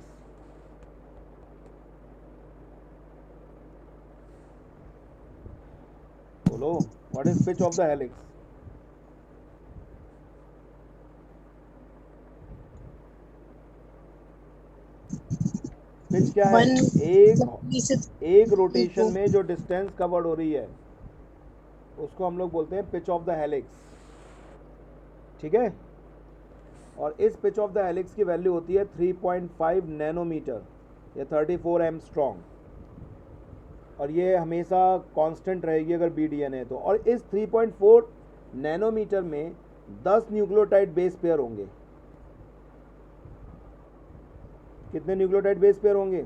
बोलो, what is pitch of the helix? Pitch क्या है? एक रोटेशन में जो डिस्टेंस कवर्ड हो रही है उसको हम लोग बोलते हैं पिच ऑफ द हेलिक्स, ठीक है। और इस पिच ऑफ द हेलिक्स की वैल्यू होती है 3.5 नैनोमीटर या 34 एंगस्ट्रॉम, और ये हमेशा कांस्टेंट रहेगी अगर BDNA है तो। और इस 3.4 नैनोमीटर में 10 न्यूक्लियोटाइड बेस पेयर होंगे। कितने न्यूक्लियोटाइड बेस पेयर होंगे?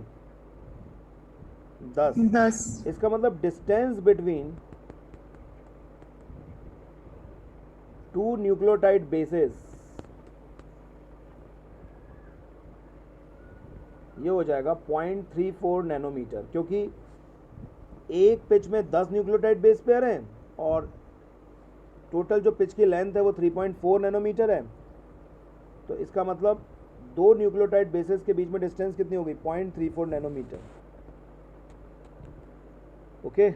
10। इसका मतलब distance between two nucleotide bases ये हो जाएगा 0.34 नैनोमीटर, क्योंकि एक पिच में 10 न्यूक्लियोटाइड बेस पेयर हैं और टोटल जो पिच की लेंथ है वो 3.4 नैनोमीटर है। तो इसका मतलब दो न्यूक्लियोटाइड बेसेस के बीच में डिस्टेंस कितनी होगी? 0.34 नैनोमीटर। ओके,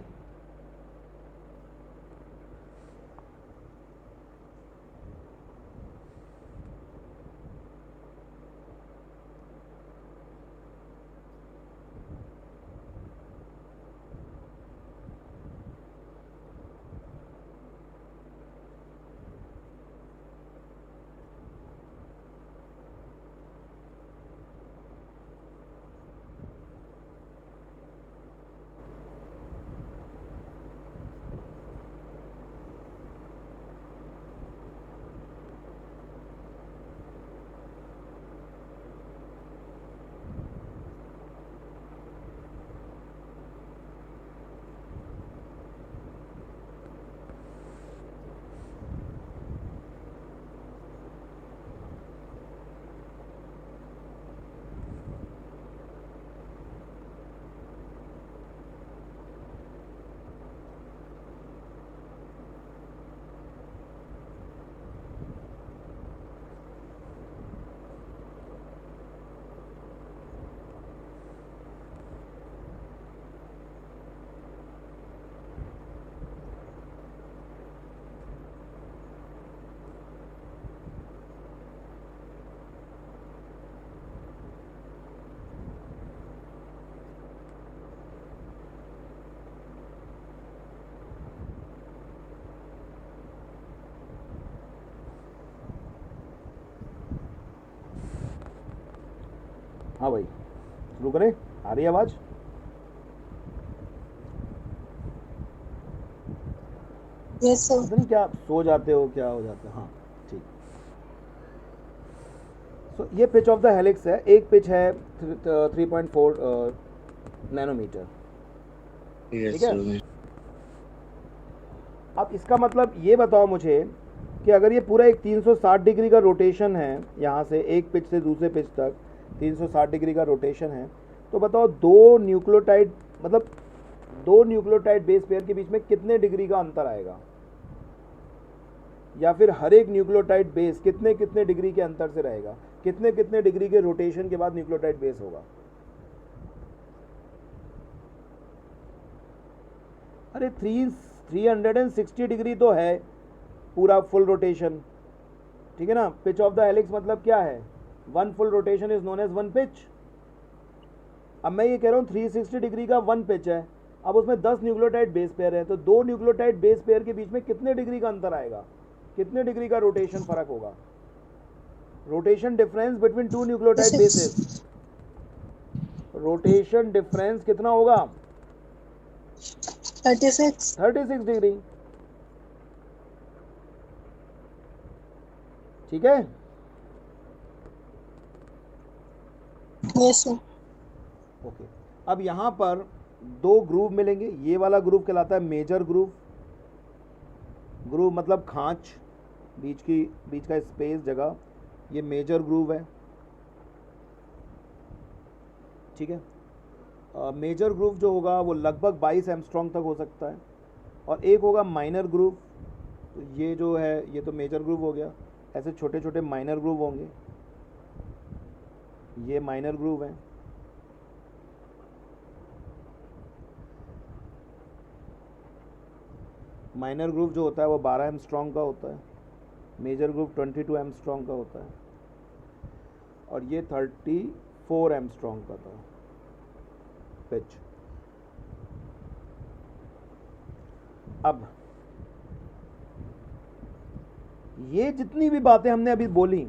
हाँ भाई शुरू करें, आ रही है आवाज़? Yes sir. पता नहीं क्या सो जाते हो, क्या हो जाता है। हाँ ठीक। सो ये पिच ऑफ द हेलिक्स है, एक पिच है 3.4 नैनोमीटर। Yes, ठीक है, sir. अब इसका मतलब ये बताओ मुझे कि अगर ये पूरा एक 360 डिग्री का रोटेशन है, यहाँ से एक पिच से दूसरे पिच तक 360 डिग्री का रोटेशन है, तो बताओ दो न्यूक्लियोटाइड मतलब दो न्यूक्लियोटाइड बेस पेयर के बीच में कितने डिग्री का अंतर आएगा, या फिर हर एक न्यूक्लियोटाइड बेस कितने कितने डिग्री के अंतर से रहेगा, कितने कितने डिग्री के रोटेशन के बाद न्यूक्लियोटाइड बेस होगा। अरे 360 डिग्री तो है पूरा फुल रोटेशन, ठीक है ना। पिच ऑफ द हेलिक्स मतलब क्या है, one full rotation is known as one pitch. अब मैं ये कह रहा हूँ 360 डिग्री का वन पिच है, अब उसमें 10 न्यूक्लियोटाइड बेस पेयर है, तो दो न्यूक्लियोटाइड बेस पेयर के बीच में कितने डिग्री का अंतर आएगा, कितने डिग्री का रोटेशन फर्क होगा, rotation difference between two nucleotide bases, rotation difference कितना होगा 36। 36 डिग्री। ठीक है, यस सर। ओके। अब यहाँ पर दो ग्रूव मिलेंगे, ये वाला ग्रूव कहलाता है मेजर ग्रूव, ग्रूव मतलब खांच, बीच का स्पेस जगह, ये मेजर ग्रूव है। ठीक है, मेजर ग्रूव जो होगा वो लगभग 22 एमस्ट्रॉन्ग तक हो सकता है, और एक होगा माइनर ग्रूव, तो ये जो है ये तो मेजर ग्रूव हो गया, ऐसे छोटे छोटे माइनर ग्रूव होंगे, ये माइनर ग्रूव हैं। माइनर ग्रूव जो होता है वो 12 एमस्ट्रॉन्ग का होता है, मेजर ग्रूव 22 एमस्ट्रॉन्ग का होता है, और ये 34 एमस्ट्रॉन्ग का था पिच। अब ये जितनी भी बातें हमने अभी बोली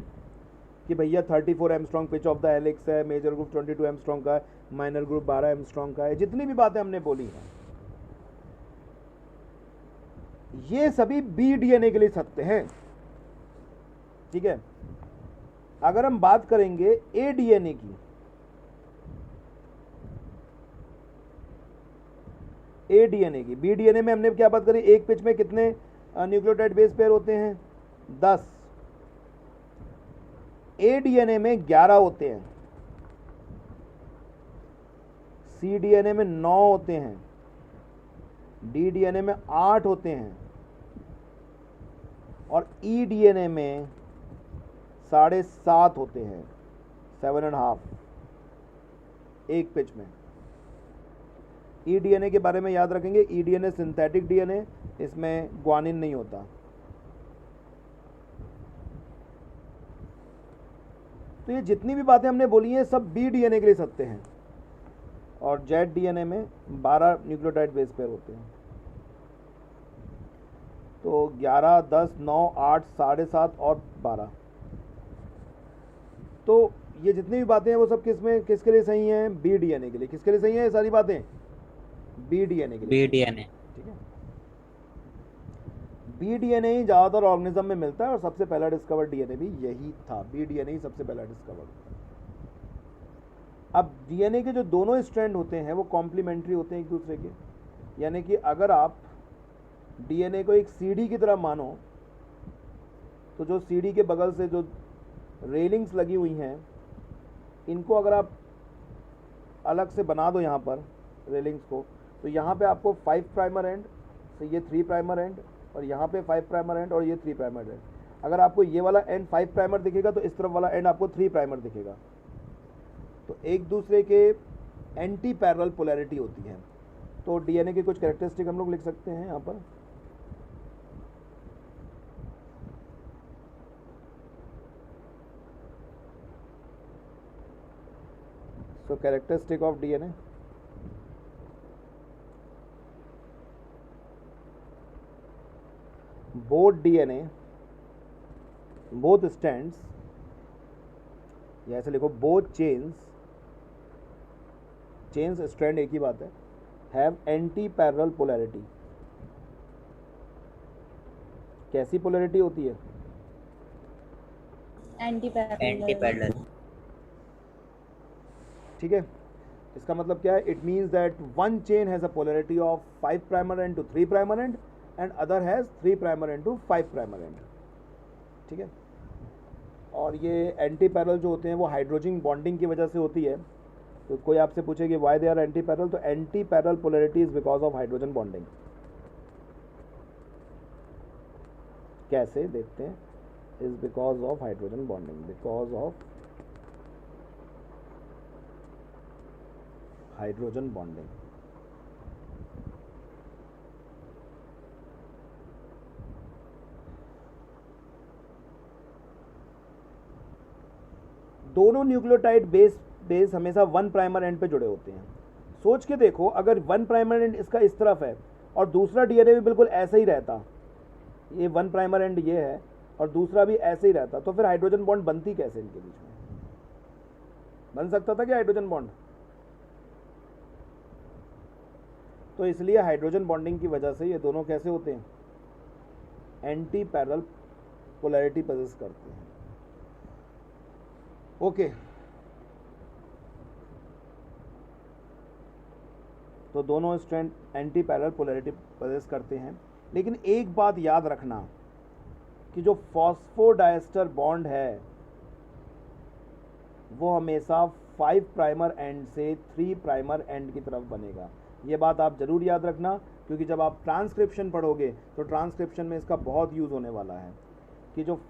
कि भैया 34 Armstrong pitch of the helix है, मेजर ग्रुप 22 एमस्ट्रॉन्ग का है, माइनर ग्रुप 12 एमस्ट्रॉन्ग का है, जितनी भी बातें हमने बोली हैं ये सभी बी डीएनए के लिए सत्य हैं। ठीक है, अगर हम बात करेंगे ए डीएनए की, ए डीएनए की, बी डीएनए में हमने क्या बात करी, एक पिच में कितने न्यूक्लियोटाइड बेस पेयर होते हैं 10, ए डीएनए में 11 होते हैं, सी डीएनए में 9 होते हैं, डी डीएनए में 8 होते हैं, और ई डीएनए में 7.5 होते हैं, 7.5 एक पिच में। ई डीएनए के बारे में याद रखेंगे, ई डीएनए सिंथेटिक डीएनए, इसमें ग्वानिन नहीं होता। तो ये जितनी भी बातें हमने बोली हैं सब बी डीएनए के लिए सत्य हैं, और जेड डीएनए में 12 न्यूक्लियोटाइड बेस पेयर होते हैं। तो 11, 10, 9, 8, 7.5 और 12, तो ये जितनी भी बातें हैं वो सब किसके लिए सही हैं, बी डीएनए के लिए। किसके लिए सही है ये सारी बातें, बी डीएनए के लिए। B DNA. ठीक है, बी डीएनए ही ज़्यादातर ऑर्गेनिज्म में मिलता है, और सबसे पहला डिस्कवर्ड डीएनए भी यही था, बी डीएनए ही सबसे पहला डिस्कवर्ड। अब डीएनए के जो दोनों स्ट्रैंड होते हैं वो कॉम्प्लीमेंट्री होते हैं एक दूसरे के, यानी कि अगर आप डीएनए को एक सीढ़ी की तरह मानो, तो जो सीढ़ी के बगल से जो रेलिंग्स लगी हुई हैं इनको अगर आप अलग से बना दो यहाँ पर रेलिंग्स को, तो यहाँ पे आपको 5 प्राइमर एंड, तो ये 3 प्राइमर एंड, और यहाँ पे 5 प्राइमर एंड और ये 3 प्राइमर एंड। अगर आपको ये वाला एंड 5 प्राइमर दिखेगा तो इस तरफ वाला एंड आपको 3 प्राइमर दिखेगा, तो एक दूसरे के एंटी पैरेलल पोलैरिटी होती है। तो डीएनए के कुछ कैरेक्टरिस्टिक हम लोग लिख सकते हैं यहाँ पर। So characteristic of DNA, both DNA, both strands, या ऐसे लिखो both chains चेन्स स्ट्रैंड एक ही बात है, हैव एंटी पैरेलल पोलैरिटी। कैसी पोलैरिटी होती है? Anti antiparallel. ठीक है, इसका मतलब क्या है? It means that one chain has a polarity of 5 prime end to 3 prime end and other has 3 prime end to 5 prime end. ठीक है, और ये एंटी पैरेलल जो होते हैं वो हाइड्रोजन बॉन्डिंग की वजह से होती है। तो कोई आपसे पूछे कि why they are anti parallel, तो anti parallel polarity is because of hydrogen bonding. कैसे देखते हैं? Is because of hydrogen bonding, because of hydrogen bonding. दोनों न्यूक्लियोटाइड बेस हमेशा 1 प्राइमर एंड पे जुड़े होते हैं। सोच के देखो, अगर 1 प्राइमर एंड इसका इस तरफ है और दूसरा डीएनए भी बिल्कुल ऐसा ही रहता, ये 1 प्राइमर एंड ये है और दूसरा भी ऐसे ही रहता, तो फिर हाइड्रोजन बॉन्ड बनती कैसे इनके बीच में? बन सकता था क्या हाइड्रोजन बॉन्ड? तो इसलिए हाइड्रोजन बॉन्डिंग की वजह से ये दोनों कैसे होते हैं? एंटी पैरेलल पोलैरिटी पोजेस करते हैं। ओके, तो दोनों strand anti parallel polarity possess करते हैं। लेकिन एक बात याद रखना कि जो फॉस्फोडाइस्टर बॉन्ड है वो हमेशा 5 प्राइमर एंड से 3 प्राइमर एंड की तरफ बनेगा। ये बात आप ज़रूर याद रखना, क्योंकि जब आप ट्रांसक्रिप्शन पढ़ोगे तो ट्रांसक्रिप्शन में इसका बहुत यूज़ होने वाला है कि जो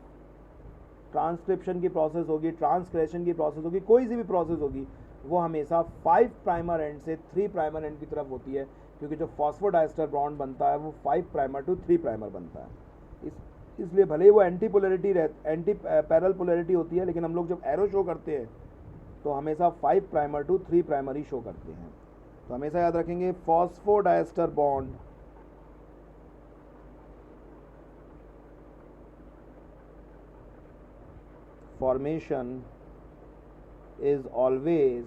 ट्रांसक्रिप्शन की प्रोसेस होगी, ट्रांसक्रिप्शन की प्रोसेस होगी, कोई सी भी प्रोसेस होगी, वो हमेशा 5 प्राइमर एंड से 3 प्राइमर एंड की तरफ होती है, क्योंकि जो फॉस्फोडाइस्टर बॉन्ड बनता है वो 5 प्राइमर टू 3 प्राइमर बनता है। इसलिए भले ही वो एंटी पैरेलल पोलैरिटी होती है, लेकिन हम लोग जब एरो शो करते हैं तो हमेशा 5 प्राइमर टू 3 प्राइमर ही शो करते हैं। तो हमेशा याद रखेंगे, phosphodiester bond formation is always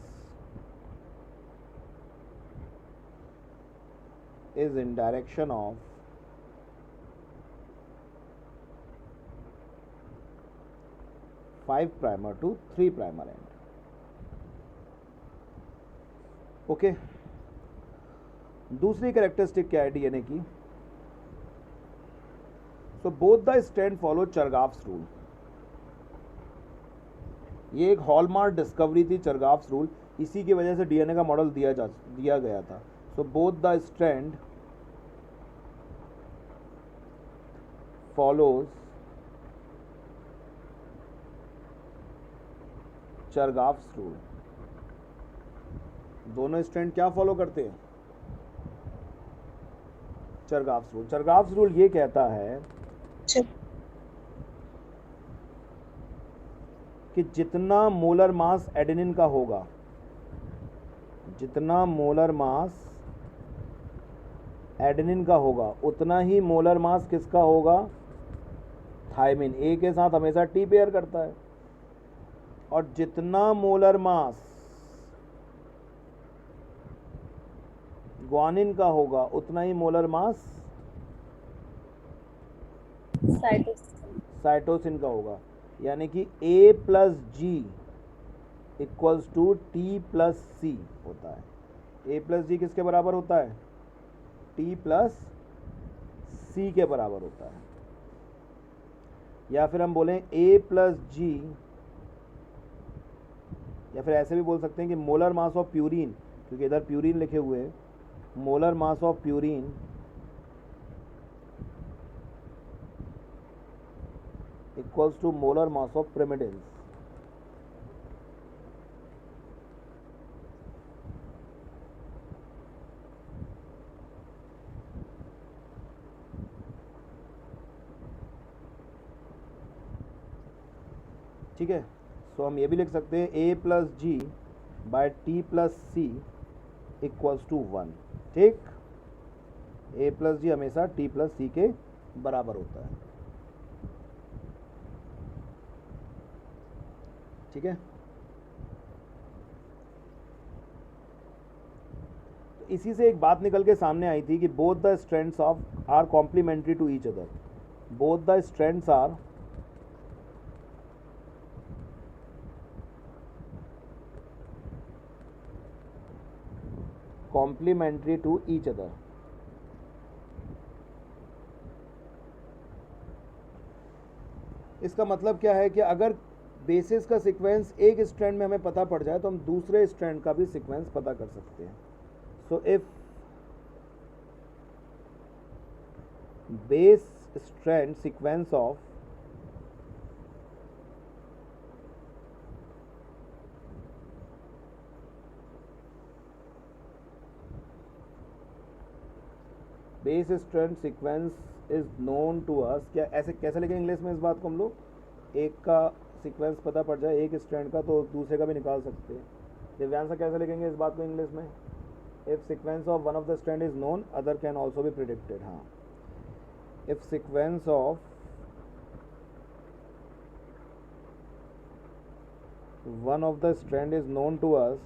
in direction of 5 primer to 3 primer end. Okay, दूसरी कैरेक्टरिस्टिक क्या है डीएनए की? So both the strand follow Chargaff's rule. ये एक हॉलमार्क डिस्कवरी थी, चरगाफ्स रूल। इसी की वजह से डीएनए का मॉडल दिया गया था। So both the strand follows Chargaff's rule. दोनों स्ट्रैंड क्या फॉलो करते हैं? चरगाफ्स रूल। चरगाफ्स रूल ये कहता है कि जितना मोलर मास एडेनिन का होगा, जितना मोलर मास एडेनिन का होगा, उतना ही मोलर मास किसका होगा? थायमिन। ए के साथ हमेशा टी पेयर करता है। और जितना मोलर मास ग्वानिन का होगा, उतना ही मोलर मास साइटोसिन का होगा। यानी कि A plus G equals to T plus C होता है। A प्लस जी किसके बराबर होता है? T प्लस सी के बराबर होता है। या फिर हम बोलें A प्लस जी, या फिर ऐसे भी बोल सकते हैं कि मोलर मास ऑफ प्यूरिन, क्योंकि इधर प्यूरिन लिखे हुए हैं, molar mass of purine equals to molar mass of pyrimidines। ठीक है, सो हम ये भी लिख सकते हैं A plus G by T plus C equals to 1। ठीक, A प्लस जी हमेशा टी प्लस सी के बराबर होता है। ठीक है, इसी से एक बात निकल के सामने आई थी कि both the strands of are complementary to each other, both the strands are complementary to each other. इसका मतलब क्या है कि अगर बेसिस का सीक्वेंस एक स्ट्रैंड में हमें पता पड़ जाए तो हम दूसरे स्ट्रैंड का भी सीक्वेंस पता कर सकते हैं। So if base strand sequence of base strand sequence is known to us, क्या ऐसे कैसे लिखेंगे इंग्लिश में इस बात को हम लोग, एक का सीक्वेंस पता पड़ जाए एक स्ट्रैंड का तो दूसरे का भी निकाल सकते हैं। दिव्यांश कैसे लिखेंगे इस बात को इंग्लिश में, if sequence of one of the strand is known other can also be predicted. हाँ, if sequence of one of the strand is known to us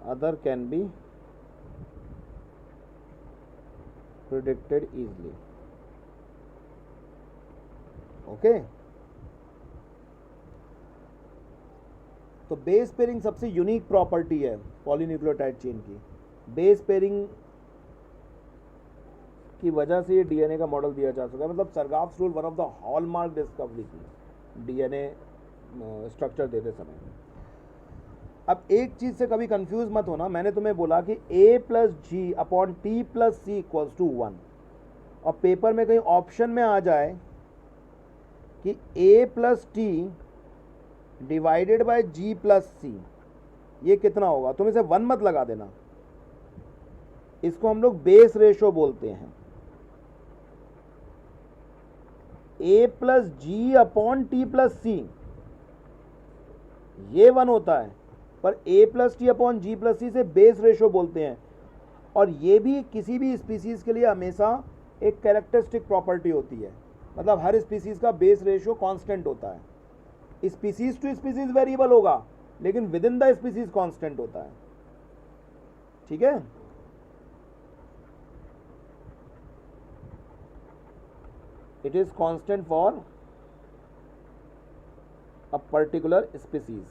other can be predicted easily. Okay, तो base pairing सबसे unique property है polynucleotide chain की। Base pairing की वजह से ये DNA का मॉडल दिया जा सका है। मतलब Chargaff's rule one of the hallmark discovery थी डीएनए स्ट्रक्चर देते समय। अब एक चीज़ से कभी कंफ्यूज मत होना, मैंने तुम्हें बोला कि a plus G upon T plus C equals to 1 और पेपर में कहीं ऑप्शन में आ जाए कि a plus T divided by G plus C ये कितना होगा, तुम इसे 1 मत लगा देना, इसको हम लोग बेस रेशो बोलते हैं। a plus G upon T plus C ये 1 होता है, पर a plus T upon G plus C से बेस रेशो बोलते हैं। और ये भी किसी भी स्पीसीज के लिए हमेशा एक कैरेक्टरिस्टिक प्रॉपर्टी होती है, मतलब हर स्पीसीज का बेस रेशो कांस्टेंट होता है। स्पीसीज टू स्पीसीज वेरिएबल होगा लेकिन with in the species constant होता है। ठीक है, it is constant for a particular species.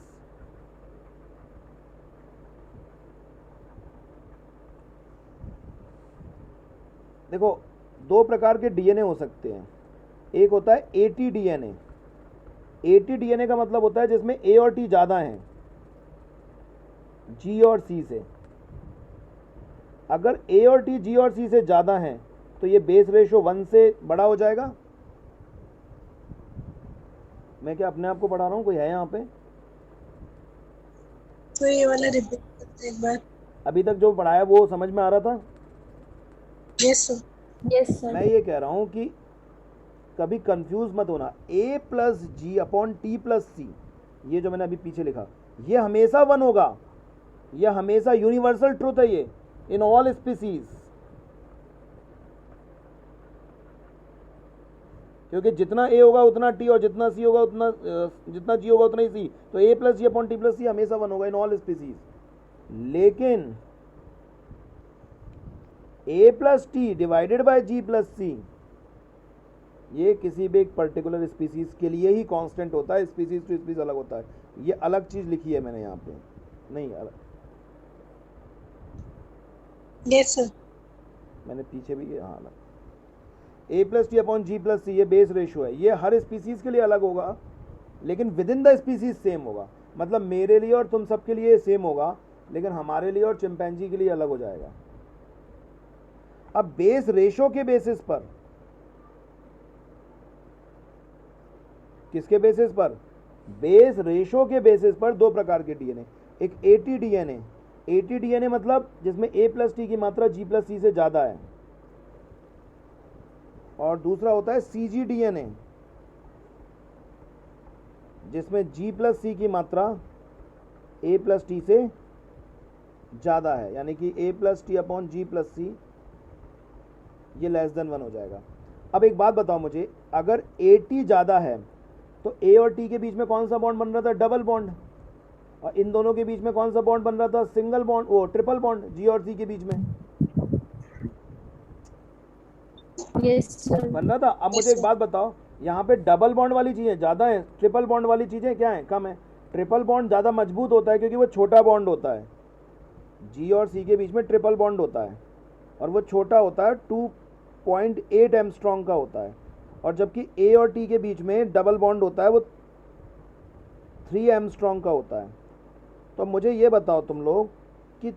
देखो, दो प्रकार के डीएनए हो सकते हैं। एक होता है एटी डीएनए। एटी डीएनए का मतलब होता है जिसमें ए और टी ज़्यादा हैं जी और सी से। अगर ए और टी जी और सी से ज़्यादा हैं तो ये बेस रेशो 1 से बड़ा हो जाएगा। मैं क्या अपने आप को पढ़ा रहा हूँ, कोई है यहाँ पे? तो ये वाला रिपीट करते एक बार। अभी तक जो पढ़ाया वो समझ में आ रहा था? Yes sir. Yes sir. मैं ये कह रहा हूँ कि कभी कंफ्यूज मत होना। a plus G upon T plus C, ये जो मैंने अभी पीछे लिखा, ये हमेशा 1 होगा। यह हमेशा यूनिवर्सल ट्रूथ है ये इन ऑल स्पीसीज, क्योंकि जितना a होगा उतना t और जितना c होगा उतना जितना g होगा उतना ही c। तो a plus G upon T plus C हमेशा 1 होगा इन ऑल स्पीसीज। लेकिन a plus T divided by G plus C ये किसी भी एक पर्टिकुलर स्पीसीज के लिए ही कांस्टेंट होता है, स्पीसीज टू स्पीसीज अलग होता है। ये अलग चीज लिखी है मैंने यहाँ पे, नहीं अलग, यस सर। मैंने पीछे भी हाँ अलग। a plus T upon G plus C ये बेस रेशो है, ये हर स्पीसीज के लिए अलग होगा लेकिन with in the species same होगा। मतलब मेरे लिए और तुम सबके लिए सेम होगा लेकिन हमारे लिए और चिंपैंजी के लिए अलग हो जाएगा। अब बेस रेशो के बेसिस पर, किसके बेसिस पर? बेस रेशो के बेसिस पर दो प्रकार के डीएनए। एक एटी डीएनए, एटी डीएनए मतलब जिसमें ए प्लस टी की मात्रा जी प्लस सी से ज़्यादा है, और दूसरा होता है सीजी डीएनए जिसमें जी प्लस सी की मात्रा ए प्लस टी से ज़्यादा है, यानी कि ए plus T upon G plus C ये लेस देन 1 हो जाएगा। अब एक बात बताओ मुझे, अगर AT ज़्यादा है तो A और T के बीच में कौन सा बॉन्ड बन रहा था? Double bond. और इन दोनों के बीच में कौन सा बॉन्ड बन रहा था? सिंगल बॉन्ड, वो ट्रिपल बॉन्ड, G और C के बीच में यस सर। बन रहा था। अब मुझे एक बात बताओ, यहाँ पे डबल बॉन्ड वाली चीज़ें ज़्यादा है, ट्रिपल बॉन्ड वाली चीज़ें क्या है? कम है। ट्रिपल बॉन्ड ज़्यादा मजबूत होता है क्योंकि वो छोटा बॉन्ड होता है। G और C के बीच में ट्रिपल बॉन्ड होता है और वो छोटा होता है, 2.8 एमस्ट्रॉन्ग का होता है। और जबकि A और T के बीच में डबल बॉन्ड होता है, वो 3 एमस्ट्रॉन्ग का होता है। तो मुझे ये बताओ तुम लोग कि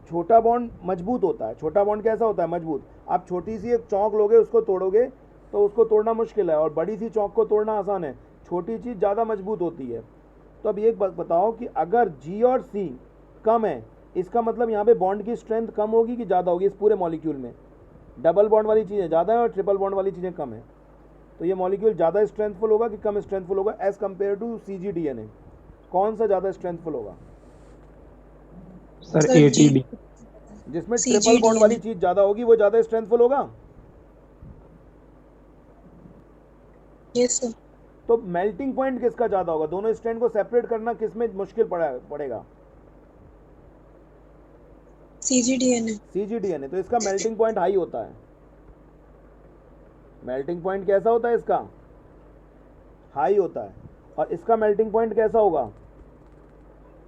छोटा बॉन्ड मजबूत होता है। छोटा बॉन्ड कैसा होता है? मजबूत। आप छोटी सी एक चौक लोगे, उसको तोड़ोगे तो उसको तोड़ना मुश्किल है, और बड़ी सी चौक को तोड़ना आसान है। छोटी चीज़ ज़्यादा मजबूत होती है। तो अब ये बताओ कि अगर G और C कम है, इसका मतलब यहाँ पे बॉन्ड की स्ट्रेंथ कम होगी कि ज़्यादा होगी? इस पूरे मॉलिक्यूल में डबल बॉन्ड वाली चीज़ें ज़्यादा है और ट्रिपल बॉन्ड वाली चीज़ें कम है। तो ये मॉलिक्यूल ज़्यादा स्ट्रेंथफुल होगा कि कम स्ट्रेंथफुल होगा एज़ कम्पेयर टू CGDNA? कौन सा ज़्यादा स्ट्रेंथफुल होगा? Sir ATD। जिसमें ट्रिपल बॉन्ड वाली चीज़ ज़्यादा होगी वो ज़्यादा स्ट्रेंथफुल होगा। Yes sir. तो मेल्टिंग पॉइंट किसका ज़्यादा होगा? दोनों स्ट्रैंड को सेपरेट करना किसमें मुश्किल पड़ेगा? CGDNA। तो इसका मेल्टिंग पॉइंट हाई होता है। मेल्टिंग पॉइंट कैसा होता है इसका? हाई होता है। और इसका मेल्टिंग पॉइंट कैसा होगा?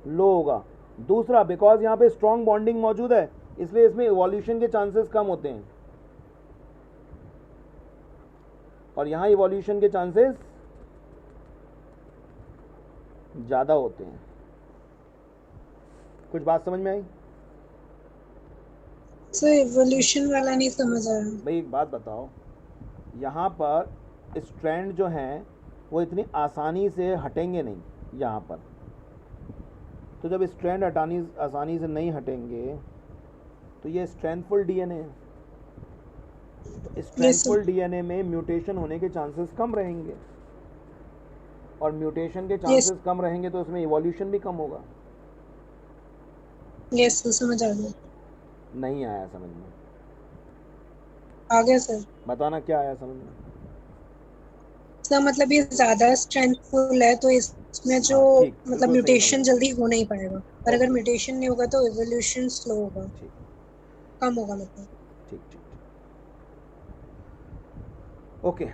लो होगा। दूसरा, बिकॉज यहाँ पे स्ट्रॉन्ग बॉन्डिंग मौजूद है, इसलिए इसमें इवोल्यूशन के चांसेस कम होते हैं, और यहाँ इवोल्यूशन के चांसेस ज़्यादा होते हैं। कुछ बात समझ में आई? सर इवोल्यूशन वाला नहीं समझ आया। भाई एक बात बताओ, यहाँ पर स्ट्रैंड जो हैं वो इतनी आसानी से हटेंगे नहीं यहाँ पर। तो जब स्ट्रैंड आसानी से नहीं हटेंगे तो ये स्ट्रेंथफुल डीएनए है। तो स्ट्रेंथफुल डीएनए में म्यूटेशन होने के चांसेस कम रहेंगे, और म्यूटेशन के चांसेस कम रहेंगे तो उसमें इवोल्यूशन भी कम होगा। यस सर, समझ आ गया। नहीं आया समझ में? आ गया सर। बताना क्या आया समझ में? सर मतलब ये ज्यादा स्ट्रेंथफुल है तो इसमें जो ठीक, मतलब बिल्कुल सही म्यूटेशन समझ। जल्दी हो नहीं पाएगा, और अगर म्यूटेशन नहीं होगा तो इवोल्यूशन स्लो होगा, ठीक कम होगा मतलब। ठीक ठीक ओके।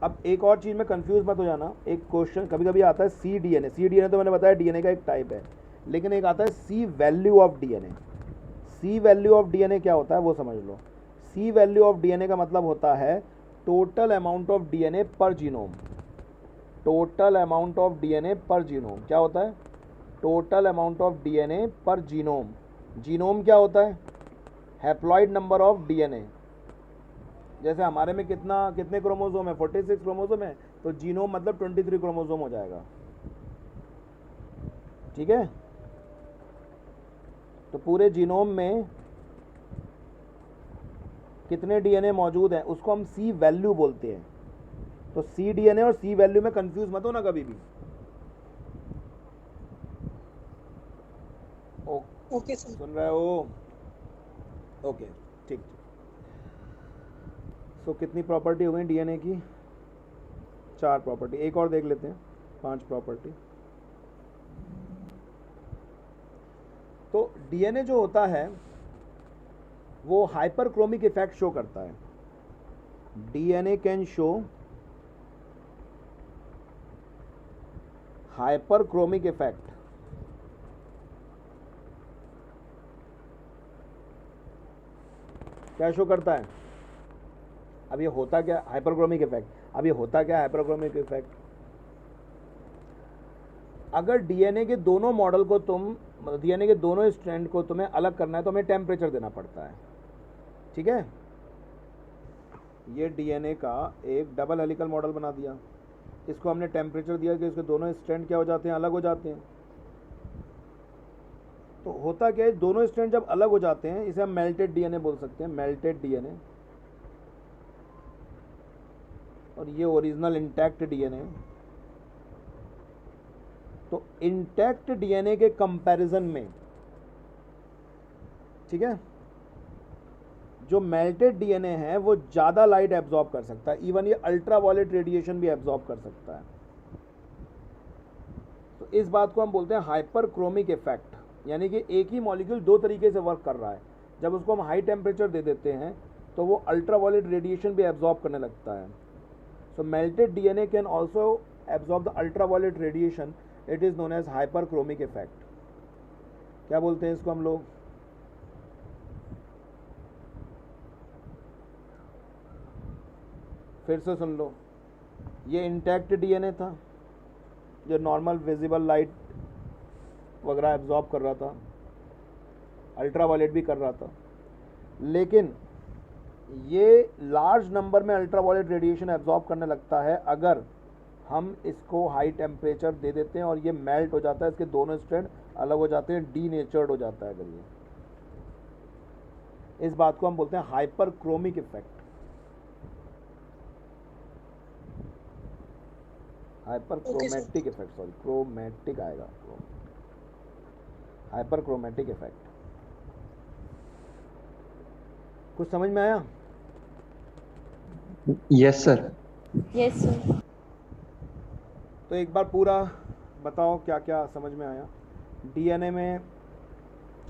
अब एक और चीज़ में कंफ्यूज मत हो जाना। एक क्वेश्चन कभी कभी आता है CDNA। CDNA तो मैंने बताया डीएनए का एक टाइप है, लेकिन एक आता है C value of DNA. C value of DNA क्या होता है वो समझ लो। C वैल्यू ऑफ डीएनए का मतलब होता है टोटल अमाउंट ऑफ डीएनए पर genome. Total amount of DNA पर जीनोम क्या होता है? टोटल अमाउंट ऑफ डीएनए पर जीनोम। जीनोम क्या होता है? Haploid number of DNA. जैसे हमारे में कितने क्रोमोसोम है? 46 क्रोमोसोम है, तो जीनोम मतलब 23 क्रोमोसोम हो जाएगा। ठीक है? तो पूरे जीनोम में कितने डीएनए मौजूद हैं उसको हम C वैल्यू बोलते हैं। तो CDNA और C वैल्यू में कंफ्यूज मत हो ना कभी भी। Okay sir. सुन रहे हो? ओके ठीक। सो कितनी प्रॉपर्टी हो गई डीएनए की? 4 प्रॉपर्टी। एक और देख लेते हैं, 5 प्रॉपर्टी। तो डीएनए जो होता है वो हाइपरक्रोमिक इफेक्ट शो करता है। DNA can show hyperchromic effect. क्या शो करता है? अब ये होता क्या हाइपरक्रोमिक इफेक्ट? अब ये होता क्या हाइपरक्रोमिक इफेक्ट? अगर डीएनए के दोनों मॉडल को डीएनए के दोनों स्ट्रैंड को तुम्हें अलग करना है तो हमें टेम्परेचर देना पड़ता है। ठीक है? ये डीएनए का एक डबल हेलिकल मॉडल बना दिया, इसको हमने टेम्परेचर दिया कि इसके दोनों स्ट्रैंड क्या हो जाते हैं? अलग हो जाते हैं। तो होता क्या है, दोनों स्ट्रैंड जब अलग हो जाते हैं इसे हम मेल्टेड डीएनए बोल सकते हैं, मेल्टेड डीएनए। और ये ओरिजिनल इंटैक्ट डीएनए। तो इंटैक्ट डीएनए के कंपैरिजन में, ठीक है, जो मेल्टेड डीएनए है वो ज़्यादा लाइट एब्जॉर्ब कर सकता है, इवन ये अल्ट्रावायलेट रेडिएशन भी एब्जॉर्ब कर सकता है। तो इस बात को हम बोलते हैं हाइपरक्रोमिक इफेक्ट, यानी कि एक ही मॉलिक्यूल दो तरीके से वर्क कर रहा है। जब उसको हम हाई टेम्परेचर दे देते हैं तो वो अल्ट्रावायलेट रेडिएशन भी एब्जॉर्ब करने लगता है। So melted DNA can also absorb the ultraviolet radiation, it is known as hyperchromic effect. क्या बोलते हैं इसको हम लोग? फिर से सुन लो, ये इंटैक्ट डीएनए था जो नॉर्मल विजिबल लाइट वगैरह एब्जॉर्ब कर रहा था, अल्ट्रावायलेट भी कर रहा था, लेकिन ये लार्ज नंबर में अल्ट्रावायलेट रेडिएशन एब्जॉर्ब करने लगता है अगर हम इसको हाई टेम्परेचर दे देते हैं और ये मेल्ट हो जाता है, इसके दोनों स्ट्रैंड अलग हो जाते हैं, डीनेचर्ड हो जाता है अगर ये। इस बात को हम बोलते हैं hyperchromic effect. Hyperchromatic effect, sorry chromatic आएगा, हाइपरक्रोमैटिक इफेक्ट। कुछ समझ में आया? Yes sir. Yes, sir. तो एक बार पूरा बताओ क्या क्या समझ में आया डीएनए में।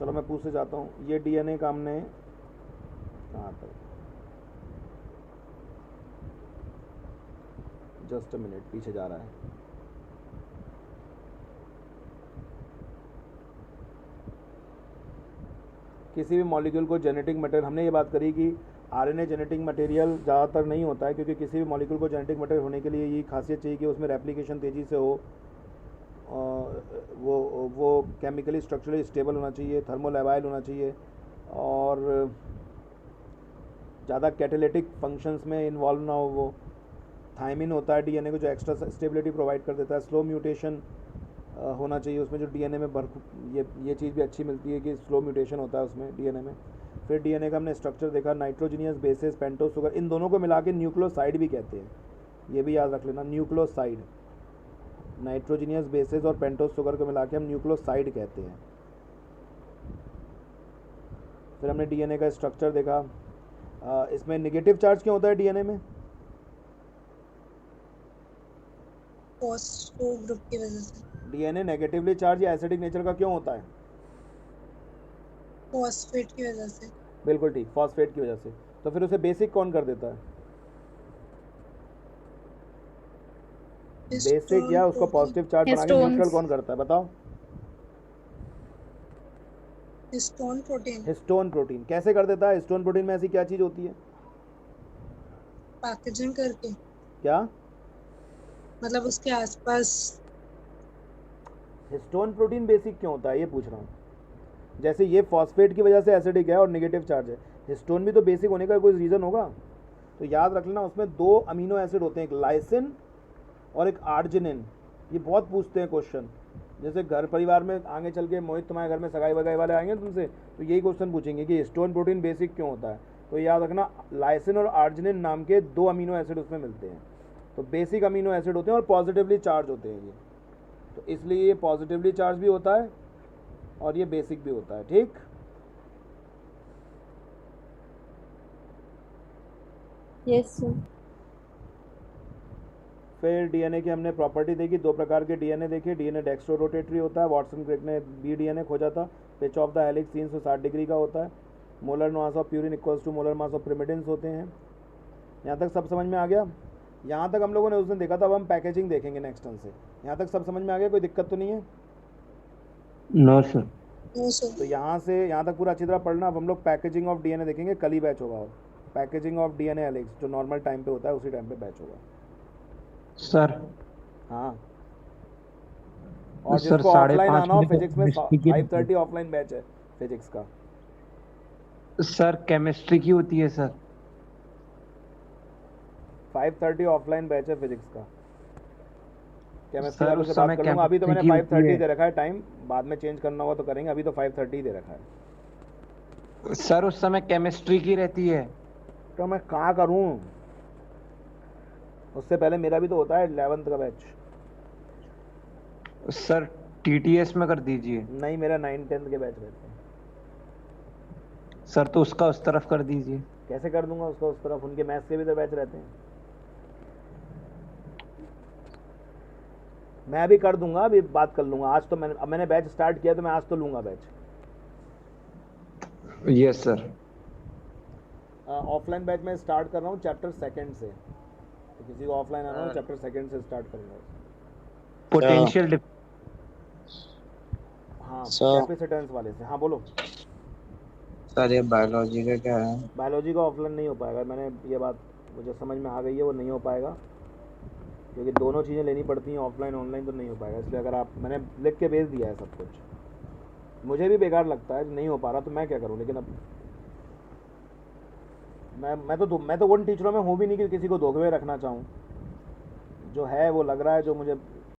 चलो मैं पूछते जाता हूँ, ये डीएनए का हमने कहाँ तक, जस्ट अ मिनट, पीछे जा रहा है। किसी भी मॉलिक्यूल को जेनेटिक मटेरियल, हमने ये बात करी कि आरएनए जेनेटिक मटेरियल ज़्यादातर नहीं होता है, क्योंकि किसी भी मॉलिक्यूल को जेनेटिक मटेरियल होने के लिए ये खासियत चाहिए कि उसमें रेप्लिकेशन तेज़ी से हो, वो केमिकली स्ट्रक्चरली स्टेबल होना चाहिए, थर्मोलेवाइल होना चाहिए, और ज़्यादा कैटालिटिक फंक्शंस में इन्वॉल्व ना हो। वो थायमिन होता है डीएनए को जो एक्स्ट्रा स्टेबिलिटी प्रोवाइड कर देता है। स्लो म्यूटेशन होना चाहिए उसमें, जो डीएनए में ये चीज़ भी अच्छी मिलती है कि स्लो म्यूटेशन होता है उसमें डीएनए में। फिर डीएनए का हमने स्ट्रक्चर देखा, नाइट्रोजीनियस बेसिस, पेंटोस शुगर, इन दोनों को मिला के न्यूक्लियोसाइड भी कहते हैं, ये भी याद रख लेना, न्यूक्लियोसाइड। नाइट्रोजीनियस बेसिस और पेंटोस शुगर को मिला के हम न्यूक्लियोसाइड कहते हैं। फिर हमने डीएनए का स्ट्रक्चर देखा। इसमें नेगेटिव चार्ज क्यों होता है डीएनए में? फॉस्फो ग्रुप की वजह से। डीएनए नेगेटिवली चार्ज या एसिडिक नेचर का क्यों होता है? फॉस्फेट की वजह से। बिल्कुल ठीक, फॉस्फेट की वजह से। तो फिर उसे बेसिक कौन कर देता है? बेसिक या उसको पॉजिटिव चार्ज बना के न्यूट्रल कौन करता है, बताओ? Histone protein. Histone protein. कैसे कर देता है? हिस्टोन प्रोटीन में ऐसी क्या चीज़ होती है? पैकेजिंग करके। क्या मतलब उसके आसपास। हिस्टोन प्रोटीन बेसिक क्यों होता है ये पूछ रहा हूँ। जैसे ये फॉस्फेट की वजह से एसिडिक है और नेगेटिव चार्ज है, हिस्टोन भी तो बेसिक होने का कोई रीज़न होगा। तो याद रख लेना, उसमें दो अमीनो एसिड होते हैं, एक लाइसिन और एक आर्जिनिन। ये बहुत पूछते हैं क्वेश्चन, जैसे घर परिवार में आगे चल के मोहित तुम्हारे घर में सगाई वगाई वाले आएंगे तुमसे, तो यही क्वेश्चन पूछेंगे कि हिस्टोन प्रोटीन बेसिक क्यों होता है। तो याद रखना, लाइसिन और आर्जिनिन नाम के दो अमीनो एसिड उसमें मिलते हैं। तो बेसिक अमीनो एसिड होते हैं और पॉजिटिवली चार्ज होते हैं ये, तो इसलिए ये पॉजिटिवली चार्ज भी होता है और ये बेसिक भी होता है। ठीक, Yes, sir. फिर डीएनए की हमने प्रॉपर्टी देखी, दो प्रकार के डीएनए देखे। डीएनए डेक्स्ट्रो रोटेटरी होता है, वाटसन क्रिक ने बी डीएनए खोजा था। Pitch of the helix 360 degree का होता है। Molar mass of purine equals to molar mass of pyrimidines होते हैं। यहाँ तक सब समझ में आ गया? यहाँ तक हम लोगों ने उस दिन देखा था, अब हम पैकेजिंग देखेंगे नेक्स्ट टर्न से। यहाँ तक सब समझ में आ गया? कोई दिक्कत तो नहीं है? No sir. तो यहाँ से यहाँ तक पूरा अच्छी तरह पढ़ना। अब हम लोग पैकेजिंग ऑफ डीएनए देखेंगे, कल ही बैच होगा। और पैकेजिंग ऑफ डीएनए हेलिक्स जो नॉर्मल टाइम पे होता है उसी टाइम पे बैच होगा सर। हाँ, और सर, जिसको ऑफलाइन 5:30 आना हो, बजे फिजिक्स में केमिस्ट्री की 5:30 ऑफलाइन बैच है फिजिक्स का। सर केमिस्ट्री की होती है सर। 5:30 ऑफलाइन बैच है फिजिक्स का। केमिस्ट्री सर, वालों उस से बात समय कर लूँगा। अभी तो मैंने केमिस्ट्री की 5:30 होती दे रखा है टाइम, बाद में चेंज करना होगा तो करेंगे, अभी तो 5:30 दे रखा है। सर उस समय केमिस्ट्री की रहती है। तो मैं कहाँ करूँ? उससे पहले मेरा भी तो होता है 11th का बैच। सर टीटीएस में कर दीजिए। नहीं, मेरा 9th 10th के बैच रहते हैं। सर तो उसका उस तरफ कर दीजिए। कैसे कर दूंगा उसका उस तरफ, उनके मैथ्स के भी तो बैच रहते हैं। मैं अभी कर दूंगा, अभी बात कर लूंगा। आज तो मैंने बैच स्टार्ट किया तो मैं आज तो लूंगा batch. Yes sir. Offline batch में स्टार्ट कर रहा हूँ चैप्टर सेकंड से, तो किसी को ऑफलाइन आना हो चैप्टर सेकंड से स्टार्ट करूंगा। पोटेंशियल हाँ सर कैपेसिटेंस वाले से। हाँ बोलो। सर ये बायोलॉजी का क्या है? बायोलॉजी का ऑफलाइन नहीं हो पाएगा, मैंने ये बात मुझे समझ में आ गई है, वो नहीं हो पाएगा क्योंकि दोनों चीज़ें लेनी पड़ती हैं, ऑफलाइन ऑनलाइन तो नहीं हो पाएगा। इसलिए अगर आप, मैंने लिख के भेज दिया है सब कुछ, मुझे भी बेकार लगता है नहीं हो पा रहा तो मैं क्या करूँ। लेकिन अब मैं तो उन टीचरों में हूँ भी नहीं कि किसी को धोखे में रखना चाहूँ। जो है वो लग रहा है, जो मुझे